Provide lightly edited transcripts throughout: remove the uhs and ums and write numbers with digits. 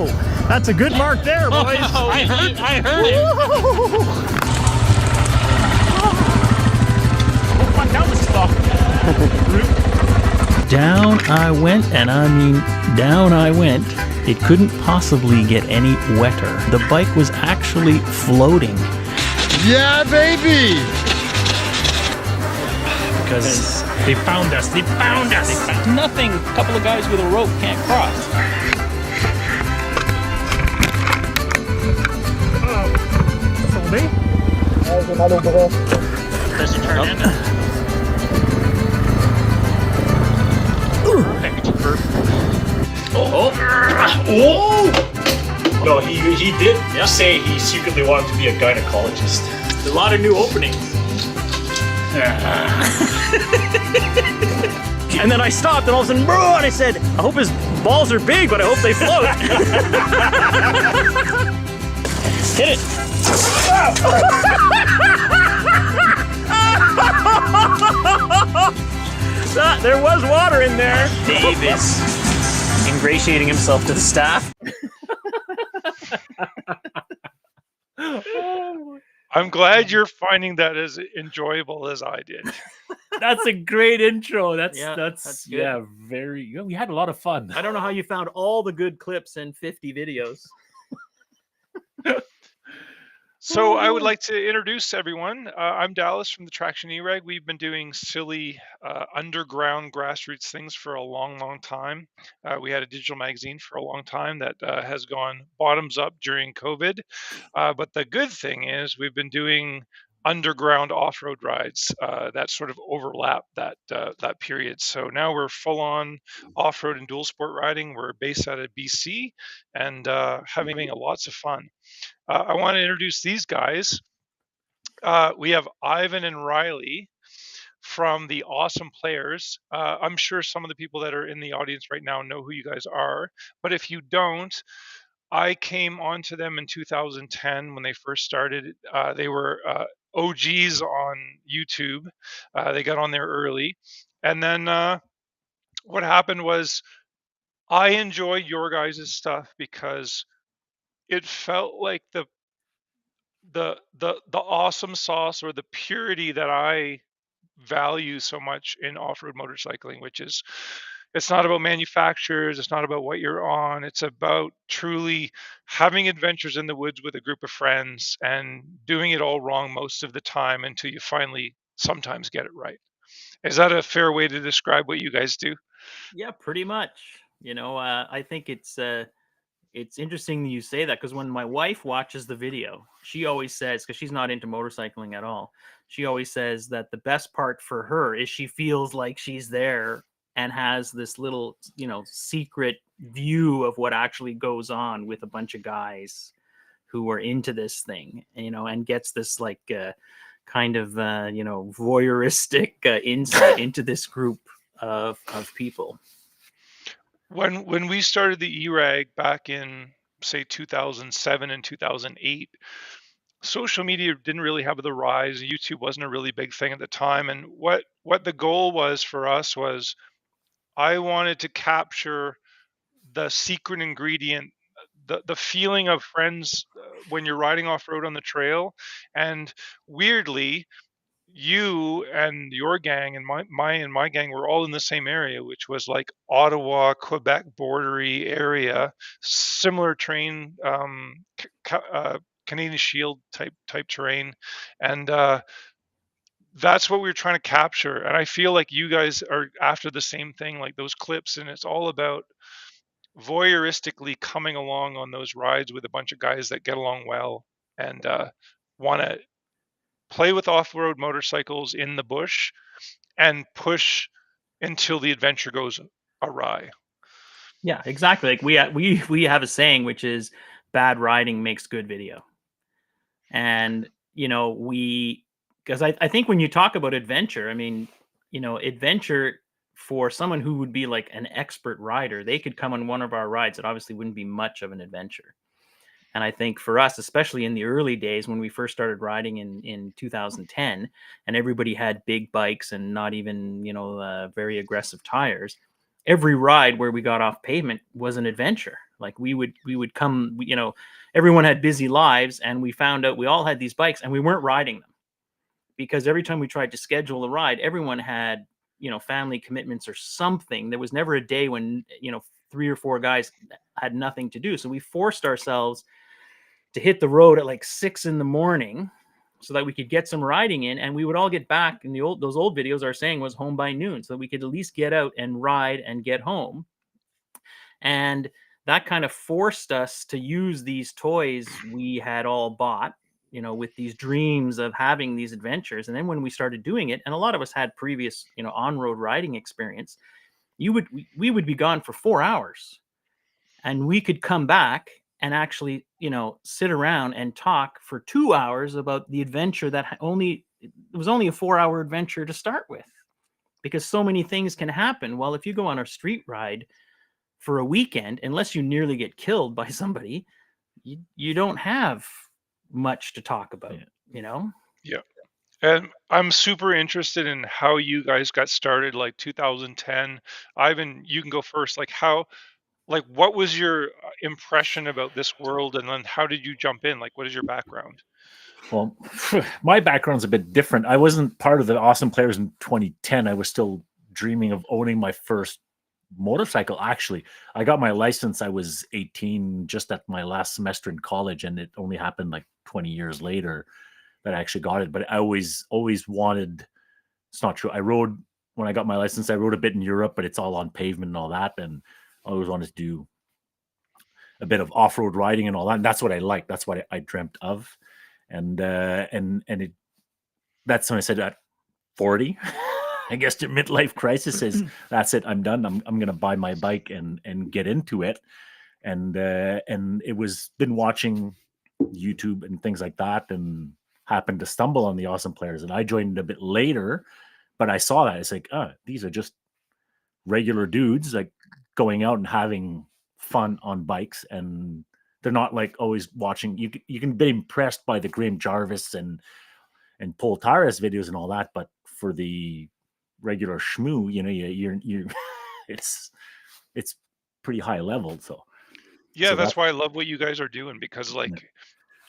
Whoa! That's a good mark there, boys. I heard it. Oh, fuck, that was tough. Down I went, and I mean down I went. It couldn't possibly get any wetter. The bike was actually floating. Yeah, baby! Because they found us. They found us. Nothing a couple of guys with a rope can't cross. Tombé? J'ai mal au bras. Does it turn in? Perfect. Oh! No, he did say he secretly wanted to be a gynecologist. A lot of new openings. And then I stopped, and all of a sudden, bro, and I said, I hope his balls are big, but I hope they float. Hit it. There was water in there. Dave is ingratiating himself to the staff. I'm glad you're finding that as enjoyable as I did. That's a great intro. That's good. yeah, very. We had a lot of fun. I don't know how you found all the good clips and 50 videos. So I would like to introduce everyone. I'm Dallas from the Traction eRag. We've been doing silly underground grassroots things for a long, long time. We had a digital magazine for a long time that has gone bottoms up during COVID. But the good thing is we've been doing underground off-road rides that sort of overlap that period. So now we're full-on off-road and dual sport riding. We're based out of BC and having lots of fun. I want to introduce these guys. We have Ivan and Riley from the Awesome Players. I'm sure some of the people that are in the audience right now know who you guys are, but if you don't, I came onto them in 2010 when they first started. They were OGs on YouTube. They got on there early. And then what happened was I enjoyed your guys' stuff because it felt like the awesome sauce or the purity that I value so much in off-road motorcycling, which is it's not about manufacturers, it's not about what you're on, it's about truly having adventures in the woods with a group of friends and doing it all wrong most of the time until you finally sometimes get it right. Is that a fair way to describe what you guys do? Yeah, pretty much. I think it's interesting that you say that, because when my wife watches the video, she always says, because she's not into motorcycling at all, she always says that the best part for her is she feels like she's there and has this little, secret view of what actually goes on with a bunch of guys who are into this thing, and gets this kind of, voyeuristic insight into this group of people. When we started the eRag back in, say, 2007 and 2008, social media didn't really have the rise. YouTube wasn't a really big thing at the time. And what the goal was for us was I wanted to capture the secret ingredient, the feeling of friends when you're riding off-road on the trail. And weirdly, you and your gang and my gang were all in the same area, which was like Ottawa, Quebec bordery area, similar terrain, Canadian Shield type terrain, and that's what we were trying to capture. And I feel like you guys are after the same thing, like those clips, and it's all about voyeuristically coming along on those rides with a bunch of guys that get along well and want to play with off-road motorcycles in the bush and push until the adventure goes awry. Yeah, exactly. Like we have a saying, which is bad riding makes good video. And, because I think when you talk about adventure, I mean, adventure for someone who would be like an expert rider, they could come on one of our rides. It obviously wouldn't be much of an adventure. And I think for us, especially in the early days when we first started riding in 2010, and everybody had big bikes and not even, very aggressive tires, every ride where we got off pavement was an adventure. Like we would come, you know, everyone had busy lives, and we found out we all had these bikes and we weren't riding them, because every time we tried to schedule a ride, everyone had, you know, family commitments or something. There was never a day when, you know, 3 or 4 guys had nothing to do. So we forced ourselves to hit the road at like 6 in the morning so that we could get some riding in, and we would all get back. In those old videos, our saying was home by noon, so that we could at least get out and ride and get home. And that kind of forced us to use these toys we had all bought, you know, with these dreams of having these adventures. And then when we started doing it, and a lot of us had previous, you know, on-road riding experience, we would be gone for 4 hours, and we could come back and actually, you know, sit around and talk for 2 hours about the adventure that it was only a 4-hour adventure to start with, because so many things can happen. Well, if you go on a street ride for a weekend, unless you nearly get killed by somebody, you don't have much to talk about, you know? Yeah. And I'm super interested in how you guys got started, like 2010. Ivan, you can go first. What was your impression about this world, and then how did you jump in? Like, what is your background? Well, my background's a bit different. I wasn't part of the Awesome Players in 2010. I was still dreaming of owning my first motorcycle. Actually, I got my license. I was 18, just at my last semester in college, and it only happened like 20 years later that I actually got it. But I always wanted. It's not true. When I got my license, I rode a bit in Europe, but it's all on pavement and all that. And I always wanted to do a bit of off-road riding and all that. And that's what I liked. That's what I dreamt of. And that's when I said at 40, I guess your midlife crisis is that's it. I'm done. I'm going to buy my bike and get into it. And it was been watching YouTube and things like that, and happened to stumble on the Awesome Players. And I joined a bit later, but I saw that. It's like, these are just regular dudes like going out and having fun on bikes, and they're not like always watching. You can be impressed by the Graham Jarvis and Paul Tara's videos and all that, but for the regular schmoo, you know, you're it's pretty high level. So That's why I love what you guys are doing, because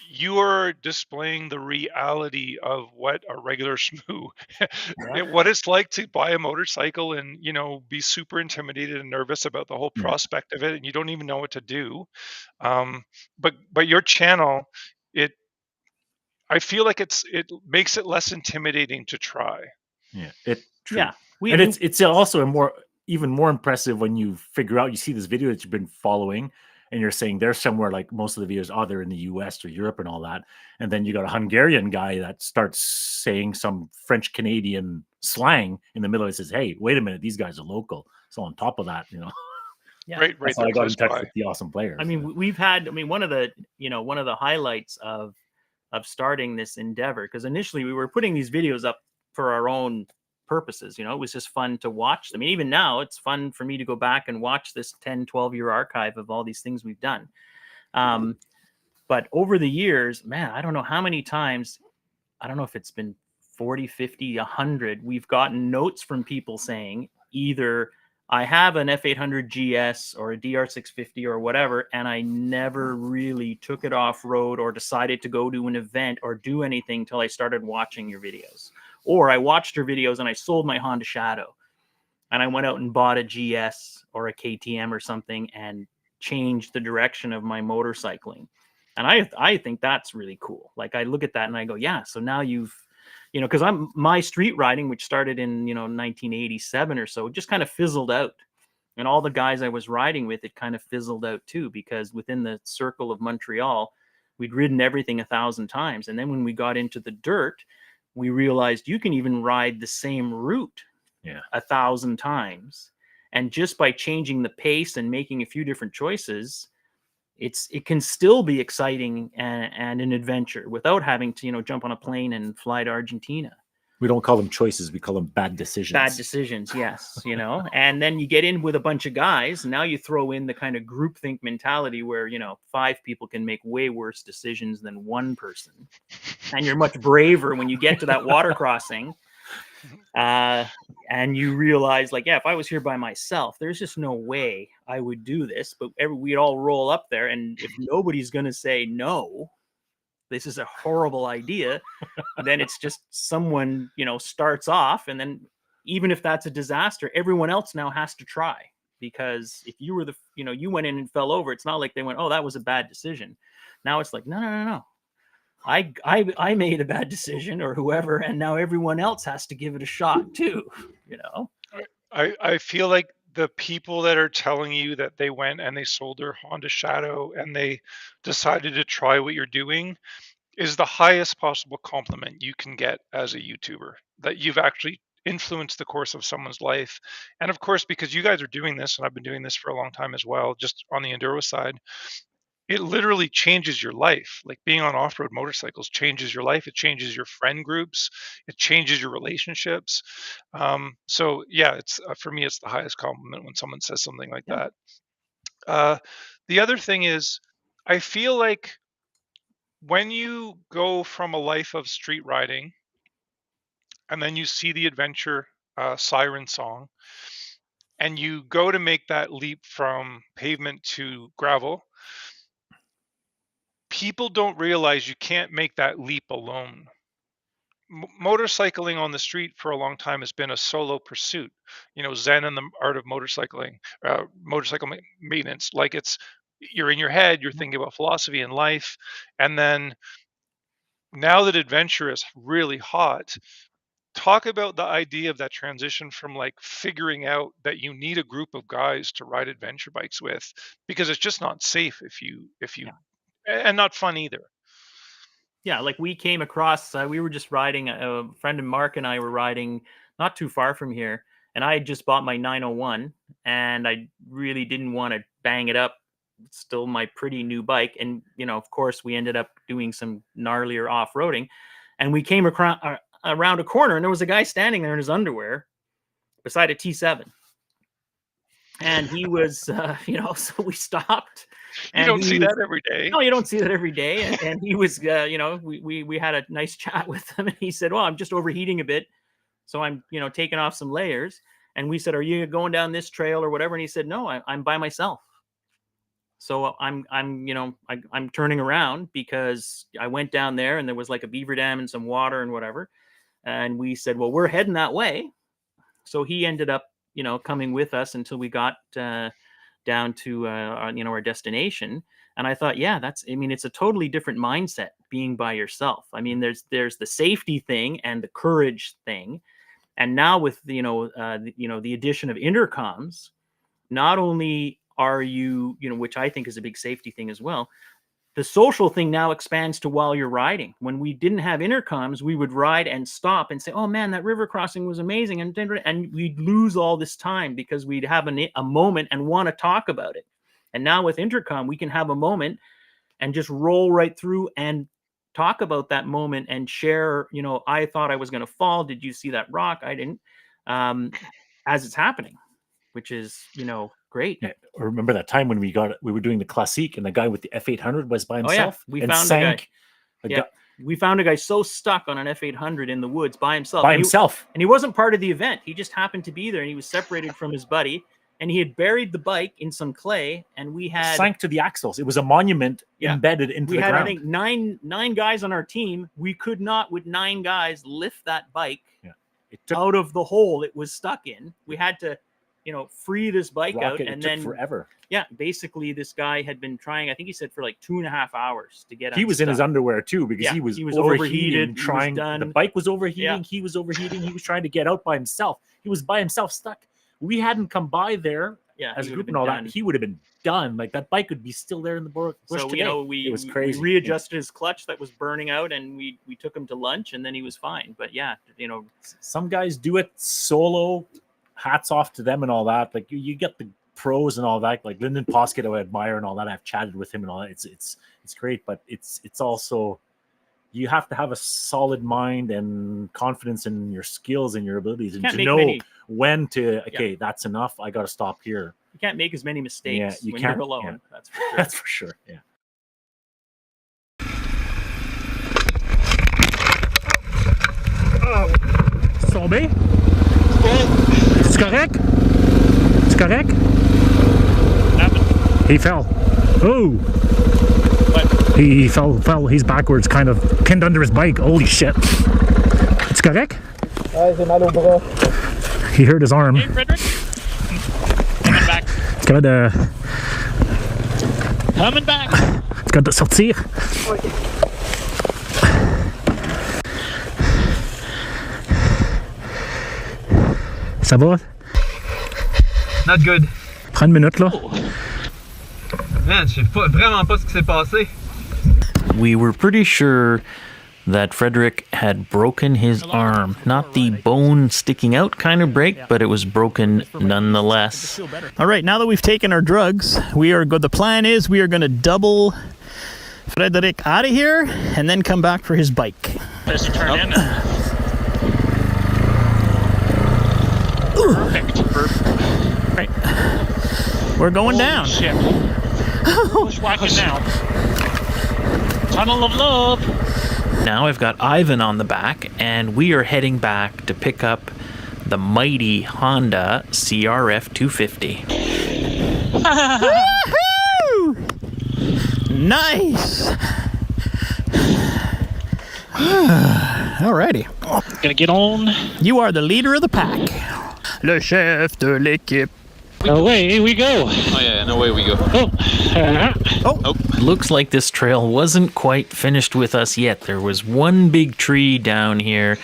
you are displaying the reality of what a regular schmoo, what it's like to buy a motorcycle and, you know, be super intimidated and nervous about the whole prospect of it, and you don't even know what to do. But your channel, I feel like it makes it less intimidating to try. True. And it's also even more impressive when you figure out, you see this video that you've been following, and you're saying they're somewhere, like most of the videos are, they're in the US or Europe and all that. And then you got a Hungarian guy that starts saying some French Canadian slang in the middle and says, hey, wait a minute, these guys are local. So on top of that, you know, right. That's how I got in touch with the Awesome Players. I mean, we've had, one of the highlights of starting this endeavor, because initially we were putting these videos up for our own purposes. You know, it was just fun to watch. I mean, even now it's fun for me to go back and watch this 10-12 year archive of all these things we've done. But over the years, man, I don't know how many times, I don't know if it's been 40, 50, 100, we've gotten notes from people saying either I have an F800 GS or a DR650 or whatever, and I never really took it off road or decided to go to an event or do anything till I started watching your videos. Or I watched your videos and I sold my Honda Shadow and I went out and bought a GS or a KTM or something and changed the direction of my motorcycling. And I think that's really cool. Like, I look at that and I go, yeah, so now you've, you know, because my street riding, which started in, 1987 or so, just kind of fizzled out. And all the guys I was riding with, it kind of fizzled out too, because within the circle of Montreal, we'd ridden everything 1,000 times. And then when we got into the dirt, we realized you can even ride the same route 1,000 times. And just by changing the pace and making a few different choices, it can still be exciting and an adventure without having to, jump on a plane and fly to Argentina. We don't call them choices. We call them bad decisions. Bad decisions, yes. And then you get in with a bunch of guys. And now you throw in the kind of groupthink mentality where, 5 people can make way worse decisions than one person. And you're much braver when you get to that water crossing. And you realize, like, yeah, if I was here by myself, there's just no way I would do this. But we'd all roll up there, and if nobody's going to say no, this is a horrible idea, then it's just someone, starts off, and then even if that's a disaster, everyone else now has to try. Because if you were you went in and fell over, it's not like they went, oh, that was a bad decision. Now it's like, no. I made a bad decision, or whoever, and now everyone else has to give it a shot too, I feel like the people that are telling you that they went and they sold their Honda Shadow and they decided to try what you're doing is the highest possible compliment you can get as a YouTuber, that you've actually influenced the course of someone's life. And of course, because you guys are doing this, and I've been doing this for a long time as well, just on the enduro side, it literally changes your life. Like being on off-road motorcycles changes your life. It changes your friend groups. It changes your relationships. So yeah, it's for me, it's the highest compliment when someone says something like that. The other thing is, I feel like when you go from a life of street riding and then you see the adventure siren song and you go to make that leap from pavement to gravel, people don't realize you can't make that leap alone. Motorcycling on the street for a long time has been a solo pursuit. Zen and the art of motorcycling, motorcycle maintenance. Like you're in your head, you're thinking about philosophy and life. And then now that adventure is really hot, talk about the idea of that transition from like figuring out that you need a group of guys to ride adventure bikes with, because it's just not safe if you and not fun either. Yeah, like we came across, we were just riding, a friend of Mark and I were riding not too far from here, and I had just bought my 901, and I really didn't want to bang it up. It's still my pretty new bike, and of course, we ended up doing some gnarlier off-roading, and we came around a corner, and there was a guy standing there in his underwear beside a T7. And he was, so we stopped. You don't see that every day. No, you don't see that every day. And he was, we had a nice chat with him. And he said, well, I'm just overheating a bit. So I'm, taking off some layers. And we said, are you going down this trail or whatever? And he said, no, I'm by myself. So I'm turning around because I went down there and there was like a beaver dam and some water and whatever. And we said, well, we're heading that way. So he ended up, coming with us until we got down to, our destination. And I thought, yeah, it's a totally different mindset being by yourself. I mean, there's the safety thing and the courage thing. And now with, the addition of intercoms, not only are you, which I think is a big safety thing as well, the social thing now expands to while you're riding. When we didn't have intercoms, we would ride and stop and say, oh man, that river crossing was amazing. And we'd lose all this time because we'd have a moment and want to talk about it. And now with intercom, we can have a moment and just roll right through and talk about that moment and share, I thought I was going to fall. Did you see that rock? I didn't, as it's happening, which is, great. Yeah. I remember that time when we were doing the Classique and the guy with the F800 was by himself. We found a guy. We found a guy so stuck on an F800 in the woods by himself. And he wasn't part of the event. He just happened to be there, and he was separated from his buddy, and he had buried the bike in some clay, and we had sank to the axles. It was a monument embedded into the ground. We had, I think, nine guys on our team. We could not, with 9 guys, lift that bike out of the hole it was stuck in. We had to free this bike out, and then forever. Yeah, basically this guy had been trying, I think he said for like 2.5 hours to get. He was in his underwear too because he was overheated. The bike was overheating. Yeah. He was overheating. He was trying to get out by himself. He was by himself stuck. We hadn't come by there as a group and all that. He would have been done. Like that bike would be still there in the bush so today. It was crazy. We readjusted his clutch that was burning out, and we took him to lunch, and then he was fine. But some guys do it solo. Hats off to them and all that. Like you get the pros and all that. Like Lyndon Poskett, I admire and all that. I've chatted with him and all that. It's great, but it's also you have to have a solid mind and confidence in your skills and your abilities, and to know when to. Okay, that's enough. I got to stop here. You can't make as many mistakes when you're alone. Yeah. That's for sure. That's for sure. Yeah. Oh, so tombé? C'est correct? C'est correct? He fell. Oh! What? He fell. He's backwards, kind of pinned under his bike. Holy shit. C'est correct? Ouais, j'ai mal au bras. He hurt his arm. Hey, Frederick. Coming back. It's got to... Coming back. It's got to sortir. Ça va? Not good. Prends une minute là. Man, je sais vraiment pas ce qui s'est passé. We were pretty sure that Frederick had broken his arm. Not the bone sticking out kind of break, but it was broken nonetheless. All right, now that we've taken our drugs, the plan is we are going to double Frederick out of here and then come back for his bike. As you turn in. Perfect. Right. We're going down. Shit. Bushwhacking now. Tunnel of love. Now I've got Ivan on the back, and we are heading back to pick up the mighty Honda CRF 250. Nice. Alrighty. Gonna get on. You are the leader of the pack. Le chef de l'équipe. Away we go. Oh yeah, no way we go. Looks like this trail wasn't quite finished with us yet. There was one big tree down here,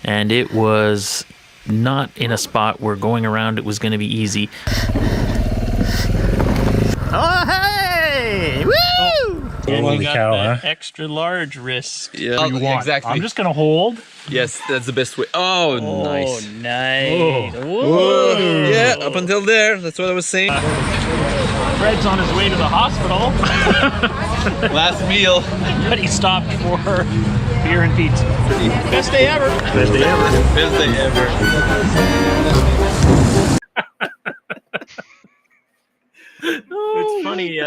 and it was not in a spot where going around it was going to be easy. Oh, hey! Woo! Holy cow, huh? Extra large wrist. Yeah, exactly. I'm just gonna hold. Yes, that's the best way. Oh, nice. Nice. Whoa. Yeah, up until there. That's what I was saying. Fred's on his way to the hospital, Last meal. but he stopped for beer and pizza. Best day ever. Best day ever. Best day ever. It's funny.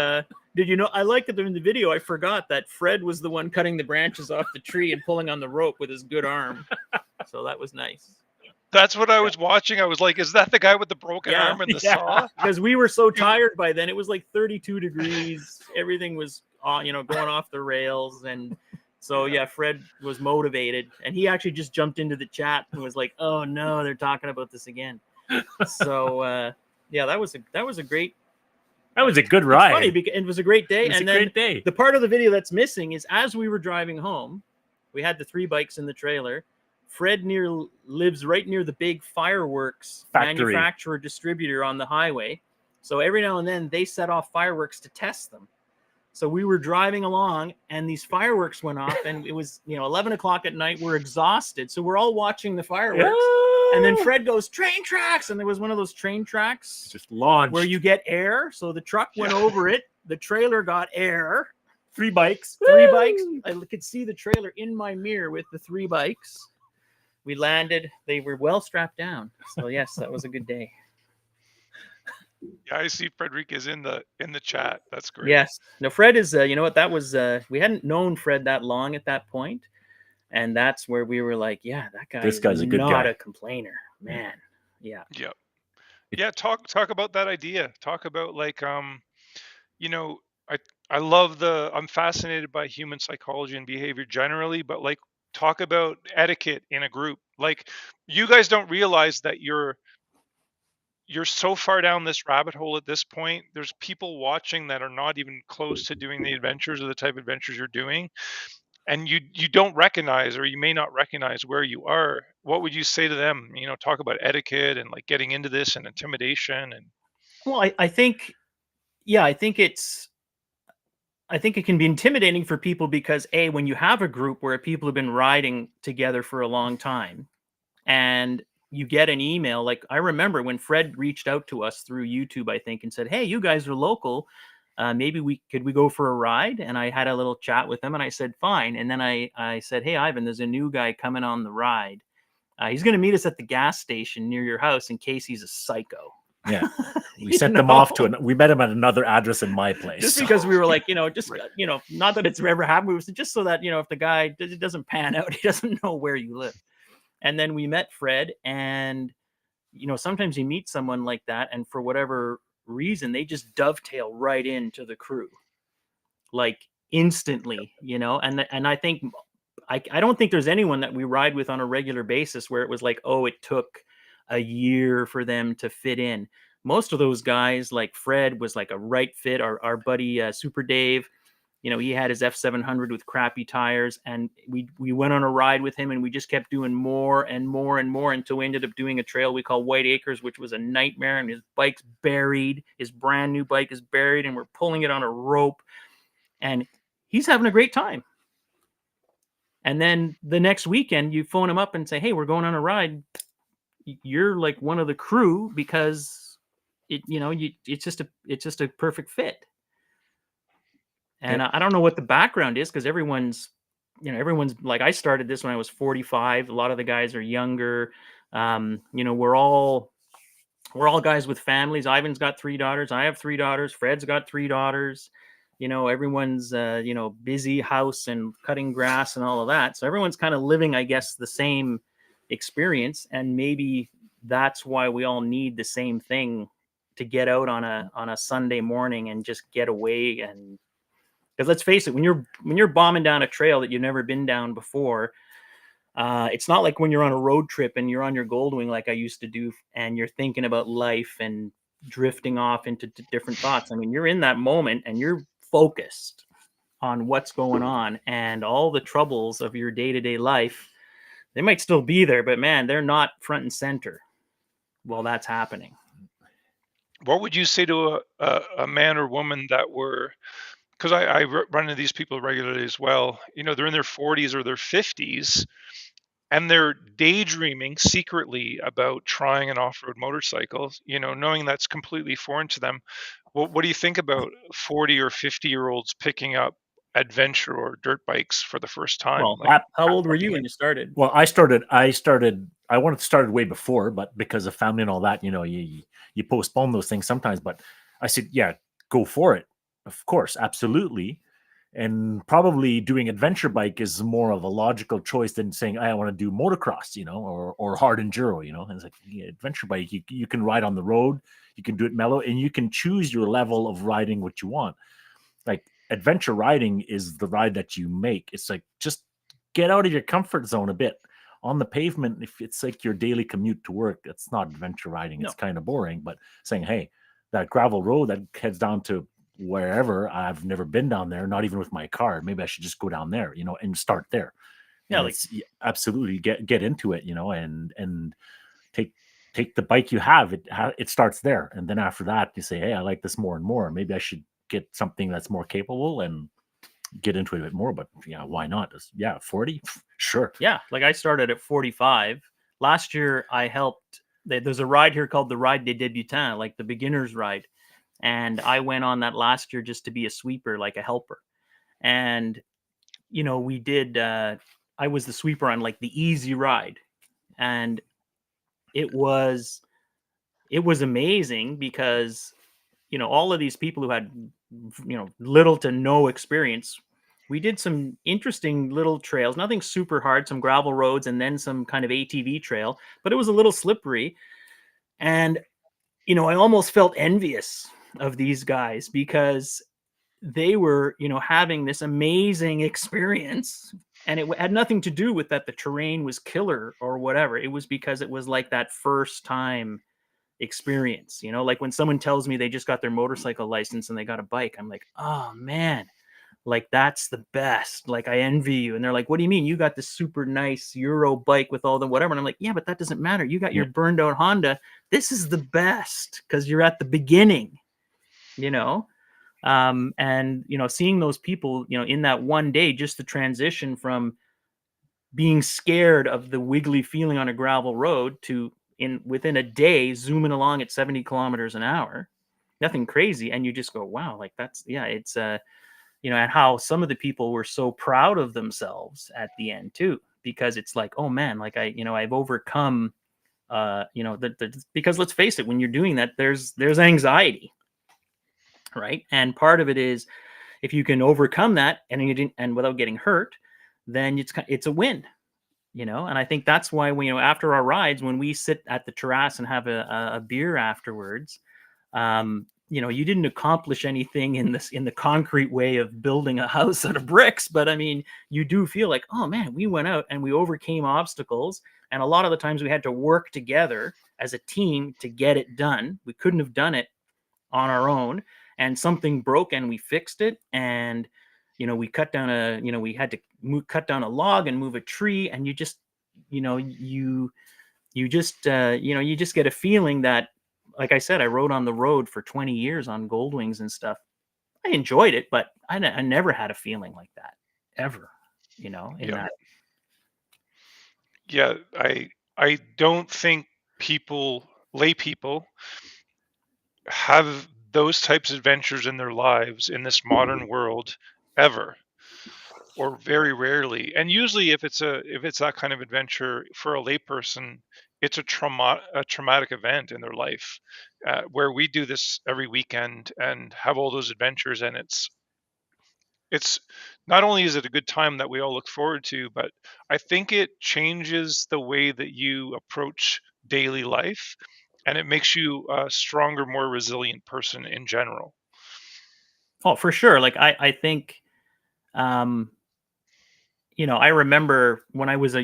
Did you know? I liked it in the video. I forgot that Fred was the one cutting the branches off the tree and pulling on the rope with his good arm. So that was nice. That's what I was watching. I was like, is that the guy with the broken arm and the saw? Because we were so tired by then. It was like 32 degrees. Everything was, going off the rails. And so, yeah, Fred was motivated. And he actually just jumped into the chat and was like, oh, no, they're talking about this again. So, yeah, that was a great. That was a good ride. It's funny because it was a great day. It was and a then great day. The part of the video that's missing is as we were driving home, we had the 3 bikes in the trailer. Fred lives right near the big fireworks Factory. manufacturer distributor on the highway. So every now and then they set off fireworks to test them. So we were driving along and these fireworks went off and it was 11 o'clock at night. We're exhausted. So we're all watching the fireworks. And then Fred goes, train tracks. And there was one of those train tracks Just launched. where you get air. So the truck went over it. The trailer got air. 3 bikes. 3 bikes. I could see the trailer in my mirror with the 3 bikes. We landed. They were well strapped down. So yes, that was a good day. Yeah, I see Frederick is in the chat. That's great. Yes. No, Fred is. You know what? That was. We hadn't known Fred that long at that point, and that's where we were like, yeah, that guy. This guy's a good not guy. a complainer, man. Yeah. Yep. Yeah, talk about that idea. Talk about like I love I'm fascinated by human psychology and behavior generally, but like talk about etiquette in a group. Like you guys don't realize that you're so far down this rabbit hole at this point. There's people watching that are not even close to doing the adventures or the type of adventures you're doing. And you don't recognize, or you may not recognize where you are. What would you say to them? Talk about etiquette and like getting into this and intimidation and. Well, I think it can be intimidating for people because when you have a group where people have been riding together for a long time and you get an email, like I remember when Fred reached out to us through YouTube, I think, and said, hey, you guys are local. Maybe could we go for a ride? And I had a little chat with him and I said, fine. And then I said, hey, Ivan, there's a new guy coming on the ride. He's going to meet us at the gas station near your house in case he's a psycho. Yeah, we sent them off to we met him at another address in my place. Just because we were like, not that it's ever happened, it was just so that, if the guy it doesn't pan out, he doesn't know where you live. And then we met Fred, and sometimes you meet someone like that, and for whatever reason, they just dovetail right into the crew, like instantly, and I think I don't think there's anyone that we ride with on a regular basis where it was like, oh, it took a year for them to fit in. Most of those guys, like Fred, was like a right fit. Our buddy Super Dave, he had his F700 with crappy tires, and we went on a ride with him, and we just kept doing more and more and more until we ended up doing a trail we call White Acres, which was a nightmare. And his bike's buried. His brand new bike is buried, and we're pulling it on a rope, and he's having a great time. And then the next weekend, you phone him up and say, "Hey, we're going on a ride. You're like one of the crew," because it's just a perfect fit. And I don't know what the background is, because everyone's like, I started this when I was 45. A lot of the guys are younger. We're all guys with families. Ivan's got 3 daughters. I have 3 daughters. Fred's got 3 daughters. Everyone's busy house and cutting grass and all of that. So everyone's kind of living, I guess, the same experience, and maybe that's why we all need the same thing to get out on a Sunday morning and just get away. And because let's face it, when you're bombing down a trail that you've never been down before, it's not like when you're on a road trip and you're on your Goldwing like I used to do, and you're thinking about life and drifting off into different thoughts. I mean, you're in that moment and you're focused on what's going on, and all the troubles of your day-to-day life, they might still be there, but man, they're not front and center while that's happening. What would you say to a man or woman that were, because I run into these people regularly as well, they're in their 40s or their 50s, and they're daydreaming secretly about trying an off-road motorcycle, knowing that's completely foreign to them. What do you think about 40 or 50-year-olds picking up adventure or dirt bikes for the first time? Well, how old were you when you started? Well, I wanted to start way before, but because of family and all that, you postpone those things sometimes. But I said, yeah, go for it. Of course, absolutely. And probably doing adventure bike is more of a logical choice than saying, I want to do motocross, or hard enduro, And it's like, yeah, adventure bike, you can ride on the road, you can do it mellow, and you can choose your level of riding what you want. Like, adventure riding is the ride that you make. It's like, just get out of your comfort zone a bit. On the pavement, if it's like your daily commute to work, it's not adventure riding. It's kind of boring. But saying, hey, that gravel road that heads down to wherever, I've never been down there, not even with my car. Maybe I should just go down there, and start there. Yeah, absolutely get into it, and take the bike you have. It starts there, and then after that, you say, hey, I like this more and more. Maybe I should get something that's more capable and get into it a bit more. But yeah, why not? 40, sure. Yeah, like I started at 45. Last year, I helped. There's a ride here called the Ride des Débutants, like the beginner's ride. And I went on that last year just to be a sweeper, like a helper. And, we did, I was the sweeper on like the easy ride. And it was amazing because, all of these people who had, little to no experience, we did some interesting little trails, nothing super hard, some gravel roads, and then some kind of ATV trail, but it was a little slippery. And, I almost felt envious of these guys because they were, having this amazing experience, and it had nothing to do with that the terrain was killer or whatever. It was because it was like that first time experience, like when someone tells me they just got their motorcycle license and they got a bike, I'm like, oh man, like that's the best. Like, I envy you. And they're like, what do you mean? You got this super nice Euro bike with all the whatever. And I'm like, yeah, but that doesn't matter. You got your burned out Honda. This is the best because you're at the beginning, and, seeing those people, in that one day, just the transition from being scared of the wiggly feeling on a gravel road to within a day, zooming along at 70 kilometers an hour, nothing crazy. And you just go, wow, like it's, and how some of the people were so proud of themselves at the end too, because it's like, oh man, like I've overcome, because let's face it, when you're doing that, there's anxiety, right? And part of it is, if you can overcome that and without getting hurt, then it's a win, And I think that's why we, after our rides, when we sit at the terrace and have a beer afterwards, you didn't accomplish anything in the concrete way of building a house out of bricks, but I mean, you do feel like, oh man, we went out and we overcame obstacles, and a lot of the times we had to work together as a team to get it done. We couldn't have done it on our own, and something broke and we fixed it, and we cut down we had to cut down a log and move a tree, and you just you just get a feeling that, like I said, I rode on the road for 20 years on Goldwings and stuff. I enjoyed it, but I never had a feeling like that ever, in Yeah. that. Yeah, I don't think lay people have those types of adventures in their lives in this modern world ever, or very rarely. And usually if it's that kind of adventure for a layperson, it's a traumatic event in their life, where we do this every weekend and have all those adventures, and it's not only is it a good time that we all look forward to, but I think it changes the way that you approach daily life, and it makes you a stronger, more resilient person in general. Oh, for sure. Like I think, um, I remember when I was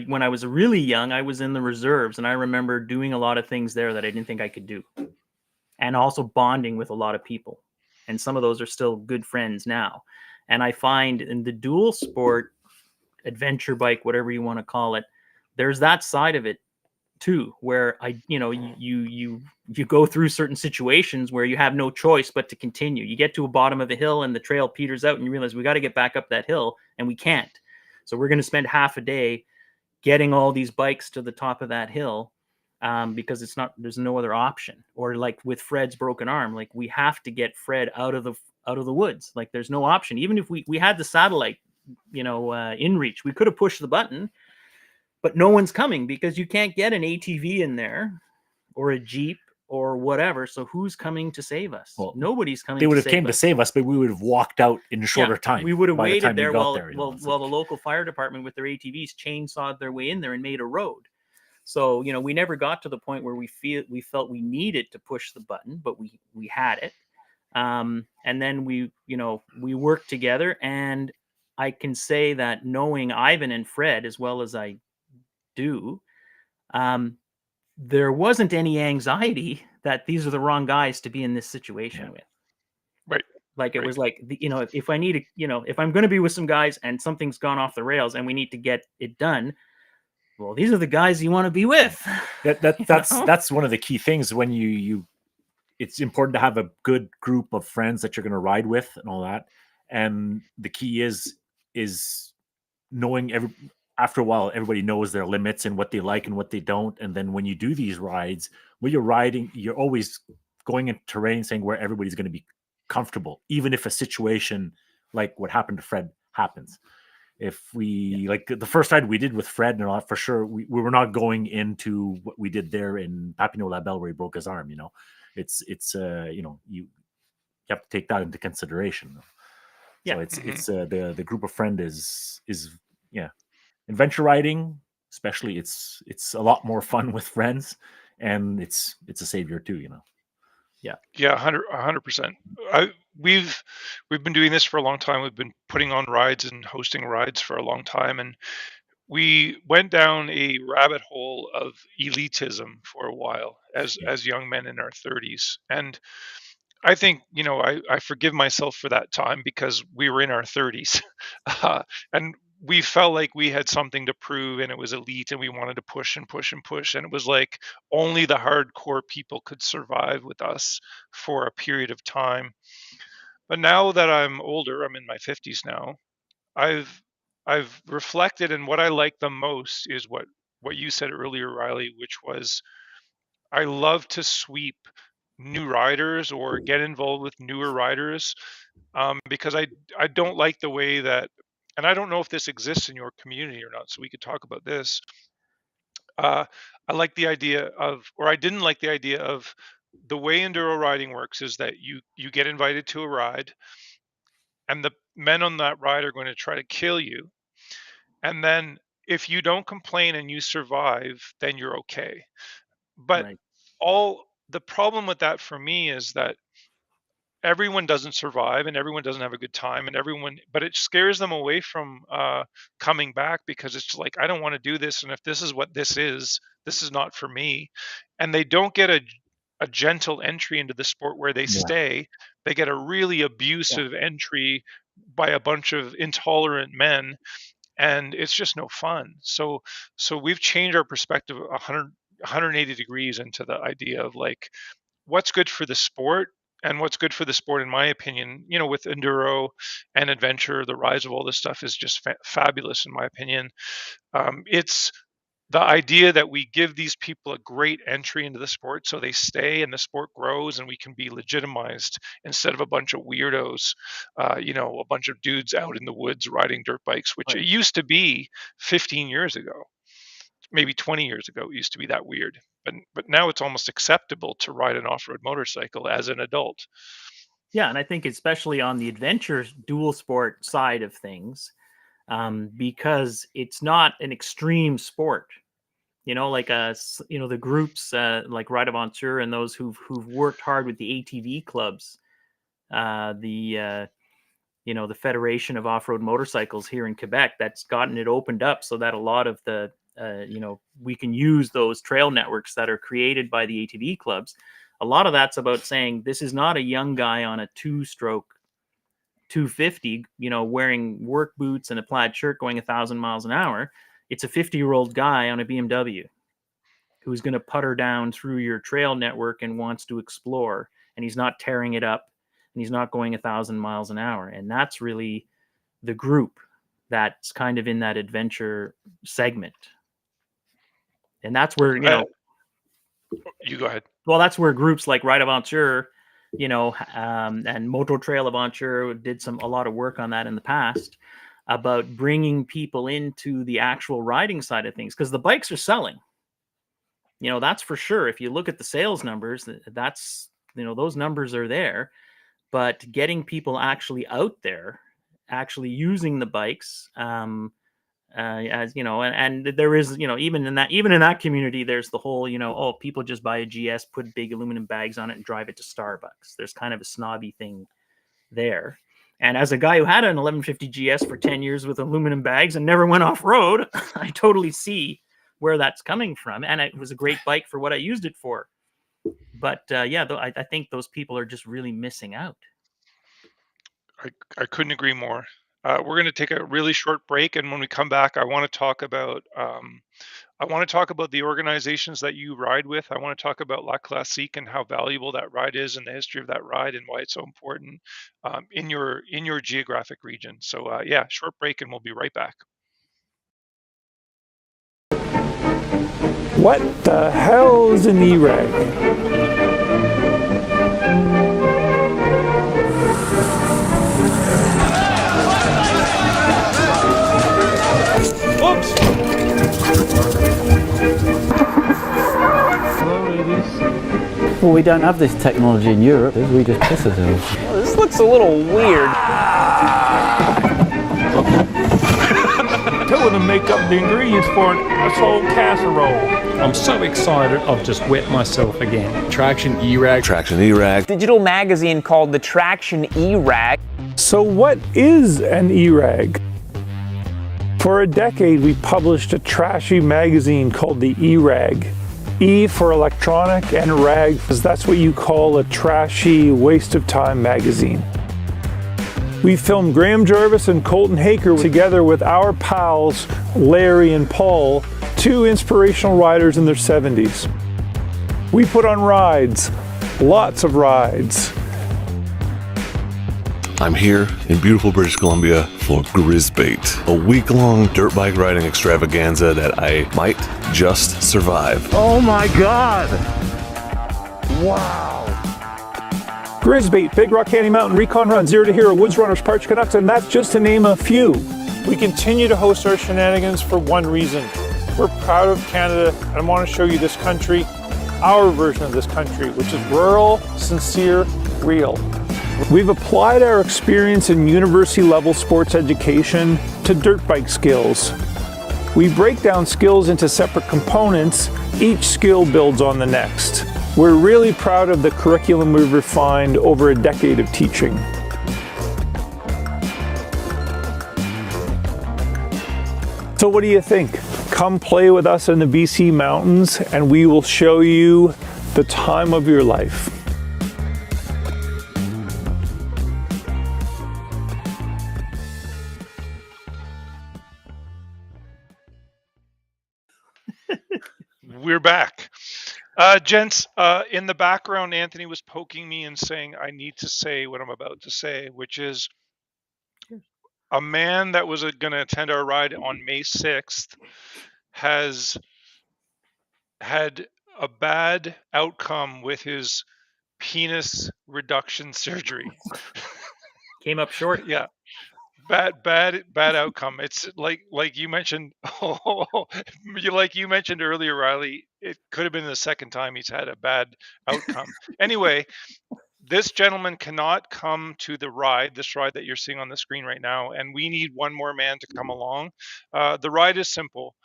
really young, I was in the reserves, and I remember doing a lot of things there that I didn't think I could do, and also bonding with a lot of people. And some of those are still good friends now. And I find in the dual sport, adventure bike, whatever you want to call it, there's that side of it too, where you go through certain situations where you have no choice but to continue. You get to a bottom of a hill and the trail peters out, and you realize we got to get back up that hill, and we can't. So we're going to spend half a day getting all these bikes to the top of that hill, because there's no other option. Or like with Fred's broken arm, like we have to get Fred out of the woods. Like there's no option. Even if we had the satellite, in reach, we could have pushed the button, but no one's coming because you can't get an ATV in there or a Jeep or whatever. So who's coming to save us? Well, Nobody's coming. They would to have save came to us. save us, but we would have walked out in a shorter time. We would have by the waited time we there got while there, while the local fire department with their ATVs chainsawed their way in there and made a road. So we never got to the point where we felt we needed to push the button, but we had it. And then we worked together, and I can say that knowing Ivan and Fred as well as I do, there wasn't any anxiety that these are the wrong guys to be in this situation with. Right. Like it was like, if I need to, if I'm going to be with some guys and something's gone off the rails and we need to get it done, well, these are the guys you want to be with. That's one of the key things when you it's important to have a good group of friends that you're going to ride with and all that. And the key is knowing after a while, everybody knows their limits and what they like and what they don't. And then when you do these rides, when you're riding, you're always going into terrain saying where everybody's going to be comfortable, even if a situation like what happened to Fred happens. If we like the first ride we did with Fred and all that, for sure, we were not going into what we did there in Papineau-la-Belle where he broke his arm. It's you have to take that into consideration. Yeah. So it's the group of friend is adventure riding, especially it's a lot more fun with friends, and it's a savior too. Yeah, 100%. We've been doing this for a long time. We've been putting on rides and hosting rides for a long time, and we went down a rabbit hole of elitism for a while as young men in our 30s. And I think, I forgive myself for that time because we were in our 30s, and we felt like we had something to prove, and it was elite, and we wanted to push and push and push. And it was like only the hardcore people could survive with us for a period of time. But now that I'm older, I'm in my 50s now, I've reflected, and what I like the most is what you said earlier, Riley, which was I love to sweep new riders or get involved with newer riders, because I don't like the way that, and I don't know if this exists in your community or not, so we could talk about this. I like the idea of, or I didn't like the idea of, the way enduro riding works is that you get invited to a ride, and the men on that ride are going to try to kill you, and then if you don't complain and you survive, then you're okay. But Right. the problem with that for me is that everyone doesn't survive and everyone doesn't have a good time, but it scares them away from coming back, because it's like, I don't want to do this, and if this is what this is not for me. And they don't get a gentle entry into the sport where they stay. They get a really abusive entry by a bunch of intolerant men, and it's just no fun. So we've changed our perspective 180 degrees into the idea of like, what's good for the sport. And what's good for the sport, in my opinion, with enduro and adventure, the rise of all this stuff is just fabulous, in my opinion. It's the idea that we give these people a great entry into the sport so they stay and the sport grows and we can be legitimized, instead of a bunch of weirdos, a bunch of dudes out in the woods riding dirt bikes, which it used to be 15 years ago. Maybe 20 years ago, it used to be that weird. But now it's almost acceptable to ride an off-road motorcycle as an adult. Yeah, and I think especially on the adventure dual sport side of things, because it's not an extreme sport. Like the groups like Ride Aventure and those who've worked hard with the ATV clubs, the Federation of Off-Road Motorcycles here in Quebec, that's gotten it opened up so that a lot of the we can use those trail networks that are created by the ATV clubs. A lot of that's about saying this is not a young guy on a 2-stroke 250, wearing work boots and a plaid shirt going 1,000 miles an hour. It's a 50-year-old guy on a BMW who's going to putter down through your trail network and wants to explore, and he's not tearing it up, and he's not going 1,000 miles an hour. And that's really the group that's kind of in that adventure segment. And that's where, you go ahead. Well, that's where groups like Ride Aventure, and Moto Trail Aventure did a lot of work on that in the past, about bringing people into the actual riding side of things, because the bikes are selling. That's for sure. If you look at the sales numbers, that's, those numbers are there. But getting people actually out there, actually using the bikes, as and there is, even in that community, there's the whole, people just buy a GS, put big aluminum bags on it, and drive it to Starbucks. There's kind of a snobby thing there. And as a guy who had an 1150 GS for 10 years with aluminum bags and never went off road, I totally see where that's coming from. And it was a great bike for what I used it for. But I think those people are just really missing out. I couldn't agree more. We're going to take a really short break, and when we come back, I want to talk about the organizations that you ride with. I want to talk about La Classique and how valuable that ride is, and the history of that ride, and why it's so important in your geographic region. So short break, and we'll be right back. What the hell is an eRag? Oops! Hello, ladies. Well, we don't have this technology in Europe. We just piss ourselves. Well, this looks a little weird. Two of them make up the ingredients for a soul casserole. I'm so excited, I've just wet myself again. Traction eRag. Traction eRag. Digital magazine called the Traction eRag. So what is an eRag? For a decade, we published a trashy magazine called the eRag. E for electronic and rag, because that's what you call a trashy, waste of time magazine. We filmed Graham Jarvis and Colton Haker together with our pals, Larry and Paul, two inspirational riders in their 70s. We put on rides, lots of rides. I'm here in beautiful British Columbia for Grisbait, a week-long dirt bike riding extravaganza that I might just survive. Oh my God! Wow! Grisbait, Big Rock Candy Mountain, Recon Run, Zero to Hero, Woods Runners, Parch Canucks, and that's just to name a few. We continue to host our shenanigans for one reason. We're proud of Canada and want to show you this country, our version of this country, which is rural, sincere, real. We've applied our experience in university-level sports education to dirt bike skills. We break down skills into separate components. Each skill builds on the next. We're really proud of the curriculum we've refined over a decade of teaching. So what do you think? Come play with us in the BC mountains and we will show you the time of your life. We're back. Gents, in the background, Anthony was poking me and saying, I need to say what I'm about to say, which is a man that was going to attend our ride on May 6th has had a bad outcome with his penis reduction surgery. Came up short. Yeah. Bad outcome. It's like you mentioned, like you mentioned earlier, Riley, it could have been the second time he's had a bad outcome. Anyway, this gentleman cannot come to the ride, this ride that you're seeing on the screen right now, and we need one more man to come along. The ride is simple.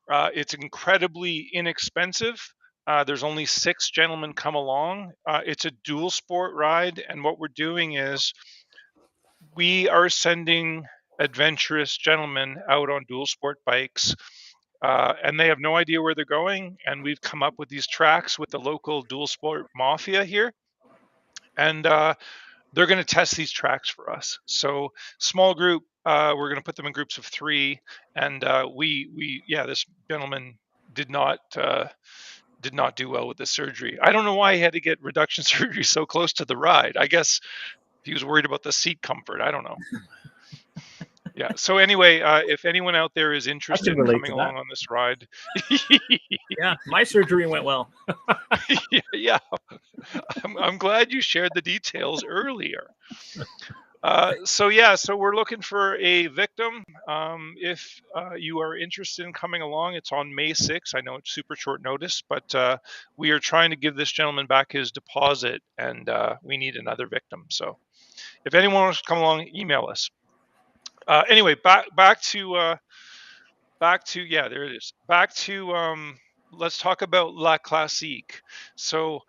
It's incredibly inexpensive. There's only 6 gentlemen come along. It's a dual sport ride, and what we're doing is we are sending adventurous gentlemen out on dual sport bikes, and they have no idea where they're going. And we've come up with these tracks with the local dual sport mafia here, and they're going to test these tracks for us. So small group, we're going to put them in groups of 3, and this gentleman did not do well with the surgery. I don't know why he had to get reduction surgery so close to the ride. I guess he was worried about the seat comfort. I don't know. Yeah. So anyway, if anyone out there is interested in coming along on this ride, yeah, my surgery went well. yeah, I'm glad you shared the details earlier. So we're looking for a victim. If you are interested in coming along, it's on May 6th. I know it's super short notice, but we are trying to give this gentleman back his deposit, and we need another victim. So if anyone wants to come along, email us. Anyway, back to there it is. Back to let's talk about La Classique. So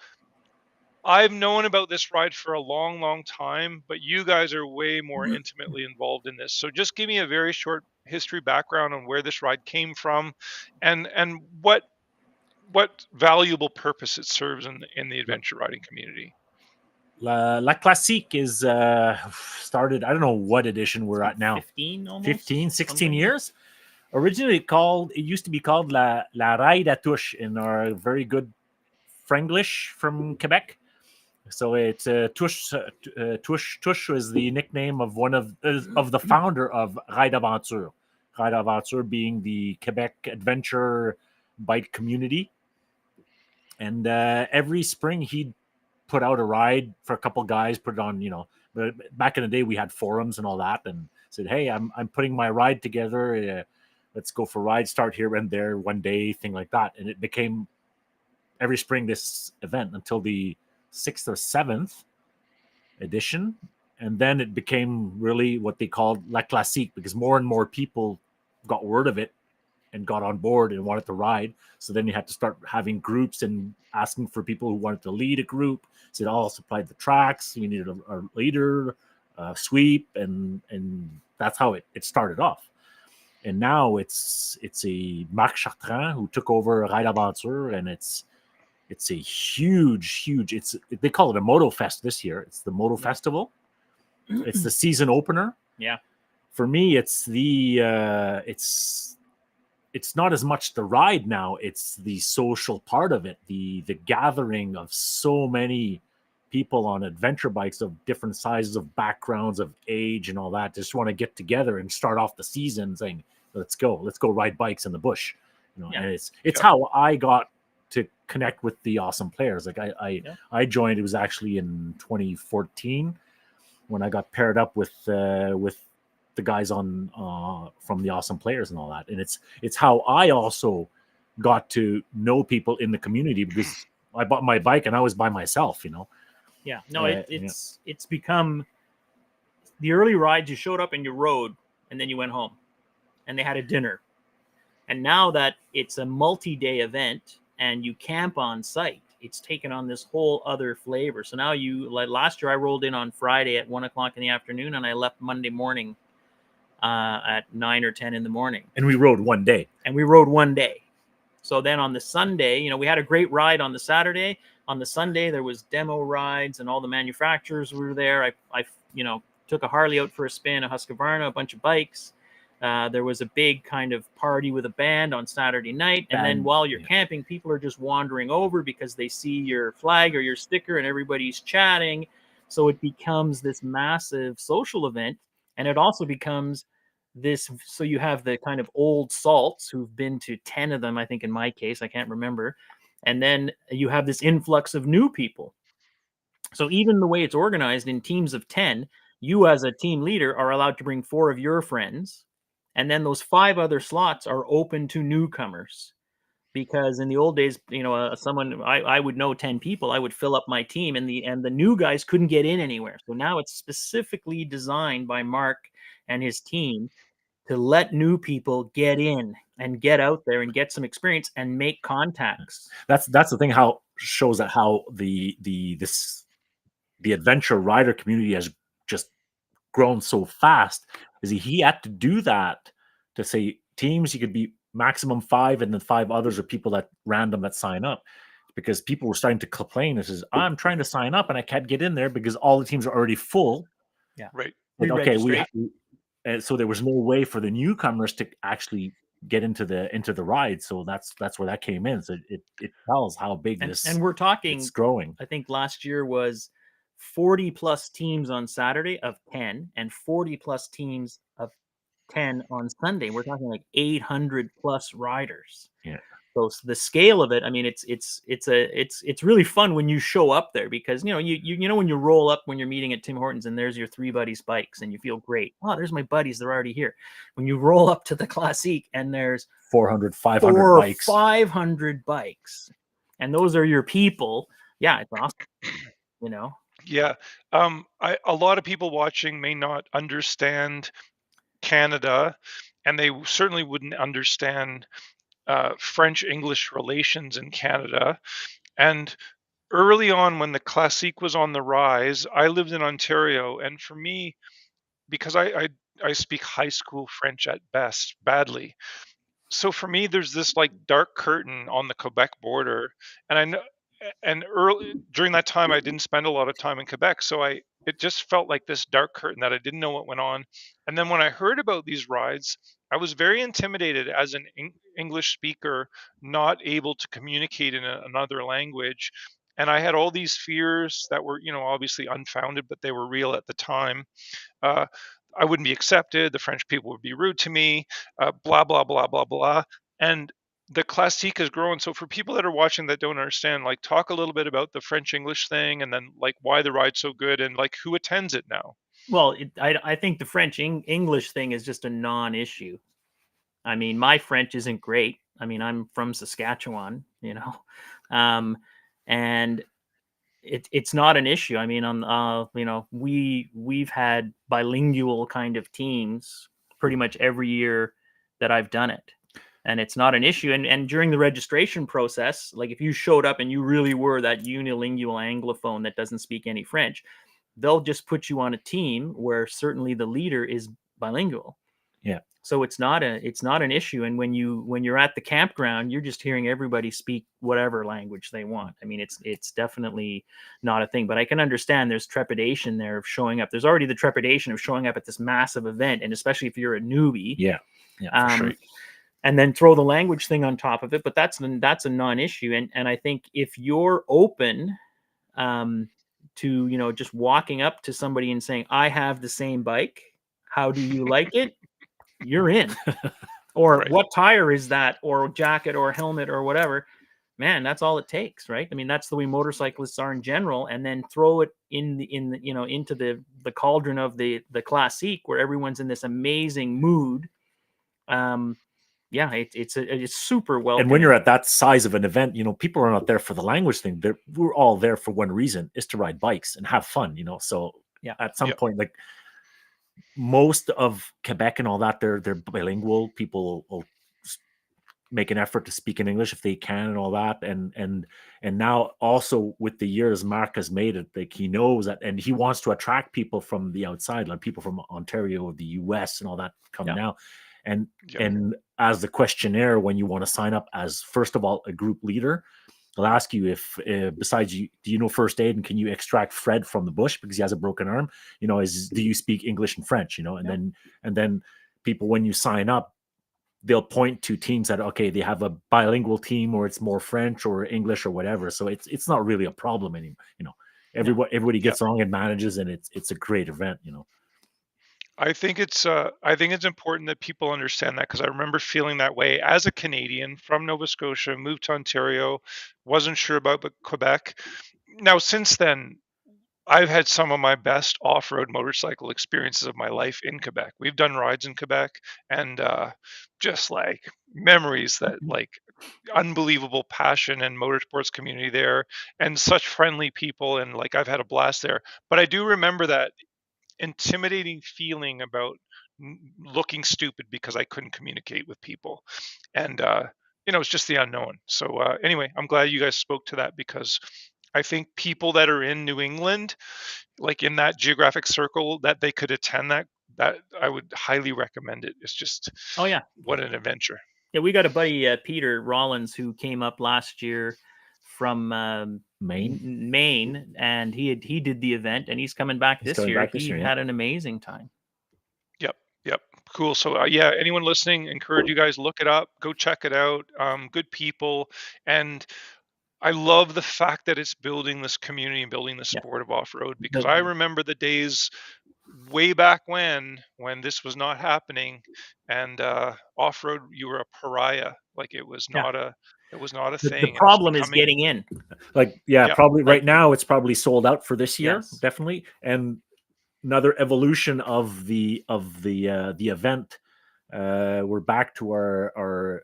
I've known about this ride for a long time, but you guys are way more intimately involved in this. So just give me a very short history background on where this ride came from, and what valuable purpose it serves in the adventure riding community. La Classique is started, I don't know what edition we're at now. 15 almost? 15, 16 years. Originally it used to be called La Ride à Touche in our very good Franglish from Quebec. So it's Touche was the nickname of one of the founder of Ride Aventure. Ride Aventure being the Quebec adventure bike community. And every spring he'd put out a ride for a couple guys, put it on, but back in the day we had forums and all that, and said, hey, I'm putting my ride together. Let's go for a ride, start here and there one day, thing like that. And it became every spring this event until the 6th or 7th edition. And then it became really what they called La Classique, because more and more people got word of it and got on board and wanted to ride. So then you had to start having groups and asking for people who wanted to lead a group. So it all supplied the tracks. You needed a leader, a sweep, and that's how it started off. And now it's a Marc Chartrand who took over Ride Aventure, and it's a huge. They call it a Moto Fest this year. It's the Moto Festival. It's the season opener. Yeah. For me, it's it's not as much the ride now, it's the social part of it, the gathering of so many people on adventure bikes of different sizes, of backgrounds, of age and all that. Just want to get together and start off the season saying, let's go ride bikes in the bush. And it's how I got to connect with the awesome players. Like I joined, it was actually in 2014 when I got paired up with the guys on from the awesome players and all that. And it's how I also got to know people in the community, because I bought my bike and I was by myself, Yeah, no, it's become the early rides. You showed up and you rode, and then you went home, and they had a dinner, And now that it's a multi-day event and you camp on site, it's taken on this whole other flavor. So now like last year I rolled in on Friday at 1 o'clock in the afternoon and I left Monday morning at 9 or 10 in the morning. And we rode one day. So then on the Sunday, we had a great ride on the Saturday. On the Sunday, there was demo rides and all the manufacturers were there. I took a Harley out for a spin, a Husqvarna, a bunch of bikes. There was a big kind of party with a band on Saturday night. And then while you're camping, people are just wandering over because they see your flag or your sticker and everybody's chatting. So it becomes this massive social event. And it also becomes this, so you have the kind of old salts who've been to 10 of them, I think in my case, I can't remember. And then you have this influx of new people. So even the way it's organized in teams of 10, you as a team leader are allowed to bring 4 of your friends. And then those 5 other slots are open to newcomers. Because in the old days, I would know 10 people, I would fill up my team and the new guys couldn't get in anywhere. So now it's specifically designed by Mark and his team to let new people get in and get out there and get some experience and make contacts. That's the thing, how shows that how the adventure rider community has just grown so fast, is he had to do that to say teams, you could be maximum 5 and then 5 others are people that random that sign up, because people were starting to complain. This is, I'm trying to sign up and I can't get in there because all the teams are already full. Yeah, right. But okay, so there was no way for the newcomers to actually get into the ride. So that's where that came in. So it tells how big this, and we're talking, it's growing. I think last year was 40 plus teams on Saturday of 10 and 40 plus teams of 10 on Sunday. We're talking like 800 plus riders. Yeah. So the scale of it, I mean, it's really fun when you show up there, because you know when you roll up when you're meeting at Tim Hortons and there's your 3 buddies' bikes and you feel great. Oh, there's my buddies, they're already here. When you roll up to the Classique and there's 400, 500 bikes, 500 bikes, and those are your people. Yeah, it's awesome. Yeah. A lot of people watching may not understand Canada, and they certainly wouldn't understand French-English relations in Canada. And early on, when the Classique was on the rise, I lived in Ontario, and for me, because I speak high school French at best, badly. So for me, there's this like dark curtain on the Quebec border, and I know, and early during that time, I didn't spend a lot of time in Quebec, so it just felt like this dark curtain that I didn't know what went on. And then when I heard about these rides, I was very intimidated as an English speaker, not able to communicate in another language. And I had all these fears that were, obviously unfounded, but they were real at the time. I wouldn't be accepted. The French people would be rude to me, blah, blah, blah, blah, blah. And the Classique is growing. So for people that are watching that don't understand, like, talk a little bit about the French English thing, and then like why the ride's so good, and like who attends it now. Well, I think the French English thing is just a non-issue. I mean, my French isn't great. I mean, I'm from Saskatchewan, and it's not an issue. I mean, we've had bilingual kind of teams pretty much every year that I've done it, and it's not an issue. And during the registration process, like if you showed up and you really were that unilingual Anglophone that doesn't speak any French, they'll just put you on a team where certainly the leader is bilingual. Yeah. So it's not an issue. And when you're at the campground, you're just hearing everybody speak whatever language they want. I mean, it's definitely not a thing. But I can understand there's trepidation there of showing up. There's already the trepidation of showing up at this massive event, and especially if you're a newbie. Yeah, for sure. And then throw the language thing on top of it. But that's a non-issue. And I think if you're open to just walking up to somebody and saying, I have the same bike, how do you like it? You're in. Or right. What tire is that, or jacket or helmet or whatever, man, that's all it takes, right? I mean, that's the way motorcyclists are in general. And then throw it into the cauldron of the Classique, where everyone's in this amazing mood. It's super well. And when you're at that size of an event, people are not there for the language thing. We're all there for one reason, is to ride bikes and have fun, So yeah, at some point, like most of Quebec and all that, they're bilingual. People will make an effort to speak in English if they can and all that. And now also with the years, Mark has made it like he knows that, and he wants to attract people from the outside, like people from Ontario, the US, and all that come now. And as the questionnaire, when you want to sign up as, first of all, a group leader, they'll ask you if, besides you, do you know first aid and can you extract Fred from the bush because he has a broken arm? You know, do you speak English and French? You know, and then people, when you sign up, they'll point to teams that, okay, they have a bilingual team or it's more French or English or whatever. So it's not really a problem anymore. You know, everybody gets along and manages, and it's a great event. You know. I think it's important that people understand that, because I remember feeling that way as a Canadian from Nova Scotia, moved to Ontario, wasn't sure about Quebec. Now, since then, I've had some of my best off-road motorcycle experiences of my life in Quebec. We've done rides in Quebec, and just like memories that like unbelievable passion and motorsports community there, and such friendly people, and like I've had a blast there. But I do remember that intimidating feeling about looking stupid because I couldn't communicate with people, and it's just the unknown. So anyway, I'm glad you guys spoke to that, because I think people that are in New England, like in that geographic circle, that they could attend that I would highly recommend it. It's just, what an adventure. Yeah, we got a buddy, Peter Rollins, who came up last year from Maine, and he did the event, and he's coming back this year. He had an amazing time. Yep. Cool. So anyone listening, encourage you guys, look it up, go check it out. Good people, and I love the fact that it's building this community and building the sport of off-road, because I remember the days way back when this was not happening, and off-road, you were a pariah. Like it was not a thing. The problem is getting in. Probably right now it's probably sold out for this year, definitely. And another evolution of the event. We're back to our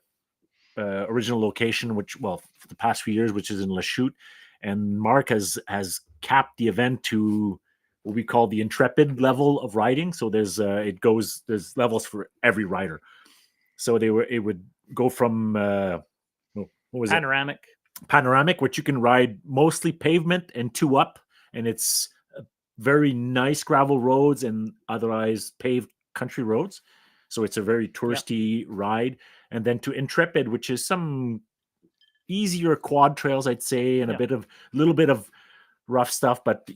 original location, which, for the past few years, which is in Lachute, and Mark has capped the event to what we call the intrepid level of riding. So there's levels for every rider. So it would go from what was panoramic, which you can ride mostly pavement and 2 up, and it's very nice gravel roads and otherwise paved country roads. So it's a very touristy ride. And then to intrepid, which is some easier quad trails, I'd say, and a little bit of rough stuff, but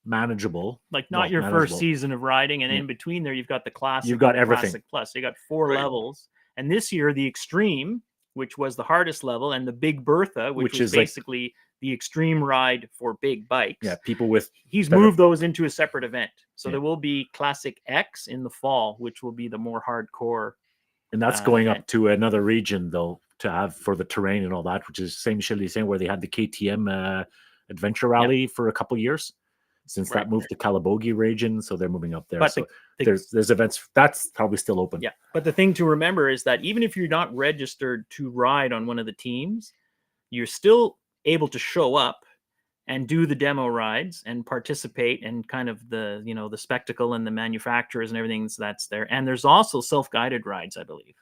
manageable. Like not your first season of riding, and in between there, you've got the classic. You've got everything. Classic Plus. You got 4 levels, and this year the extreme, which was the hardest level, and the Big Bertha, which was basically the extreme ride for big bikes. Yeah, people with. He's moved those into a separate event, so there will be Classic X in the fall, which will be the more hardcore. And that's going up to another region, though, to have for the terrain and all that, which is same where they had the KTM adventure rally for a couple years. Since that moved to Calabogie region, so they're moving up there. But so there's events that's probably still open. Yeah, but the thing to remember is that even if you're not registered to ride on one of the teams, you're still able to show up and do the demo rides and participate and kind of the the spectacle and the manufacturers and everything that's there. And there's also self-guided rides, I believe.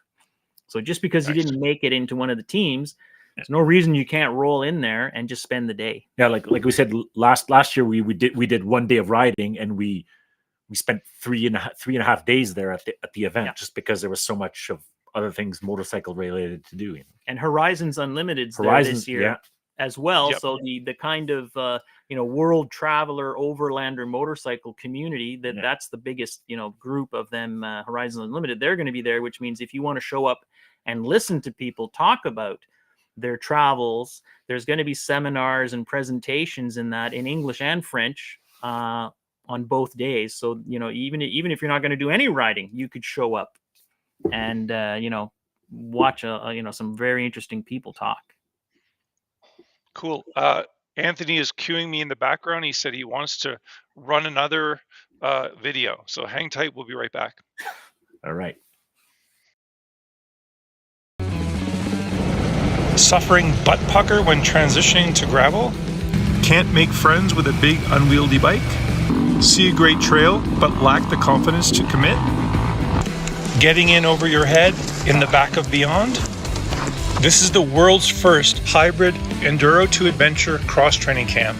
So just because you didn't make it into one of the teams, there's no reason you can't roll in there and just spend the day. Yeah, like we said last year, we did 1 day of riding, and we spent three and a half days there at the event, just because there was so much of other things motorcycle related to do. And Horizons Unlimited's there this year as well. So the kind of world traveler overlander motorcycle community that's the biggest group of them. Horizons Unlimited, they're going to be there, which means if you want to show up and listen to people talk about their travels, there's going to be seminars and presentations in English and French on both days. So even if you're not going to do any riding, you could show up and watch some very interesting people talk. Cool. Anthony is cueing me in the background. He said he wants to run another video, so hang tight. We'll be right back. All right. Suffering butt pucker when transitioning to gravel? Can't make friends with a big unwieldy bike? See a great trail but lack the confidence to commit? Getting in over your head in the back of Beyond? This is the world's first hybrid enduro to adventure cross-training camp.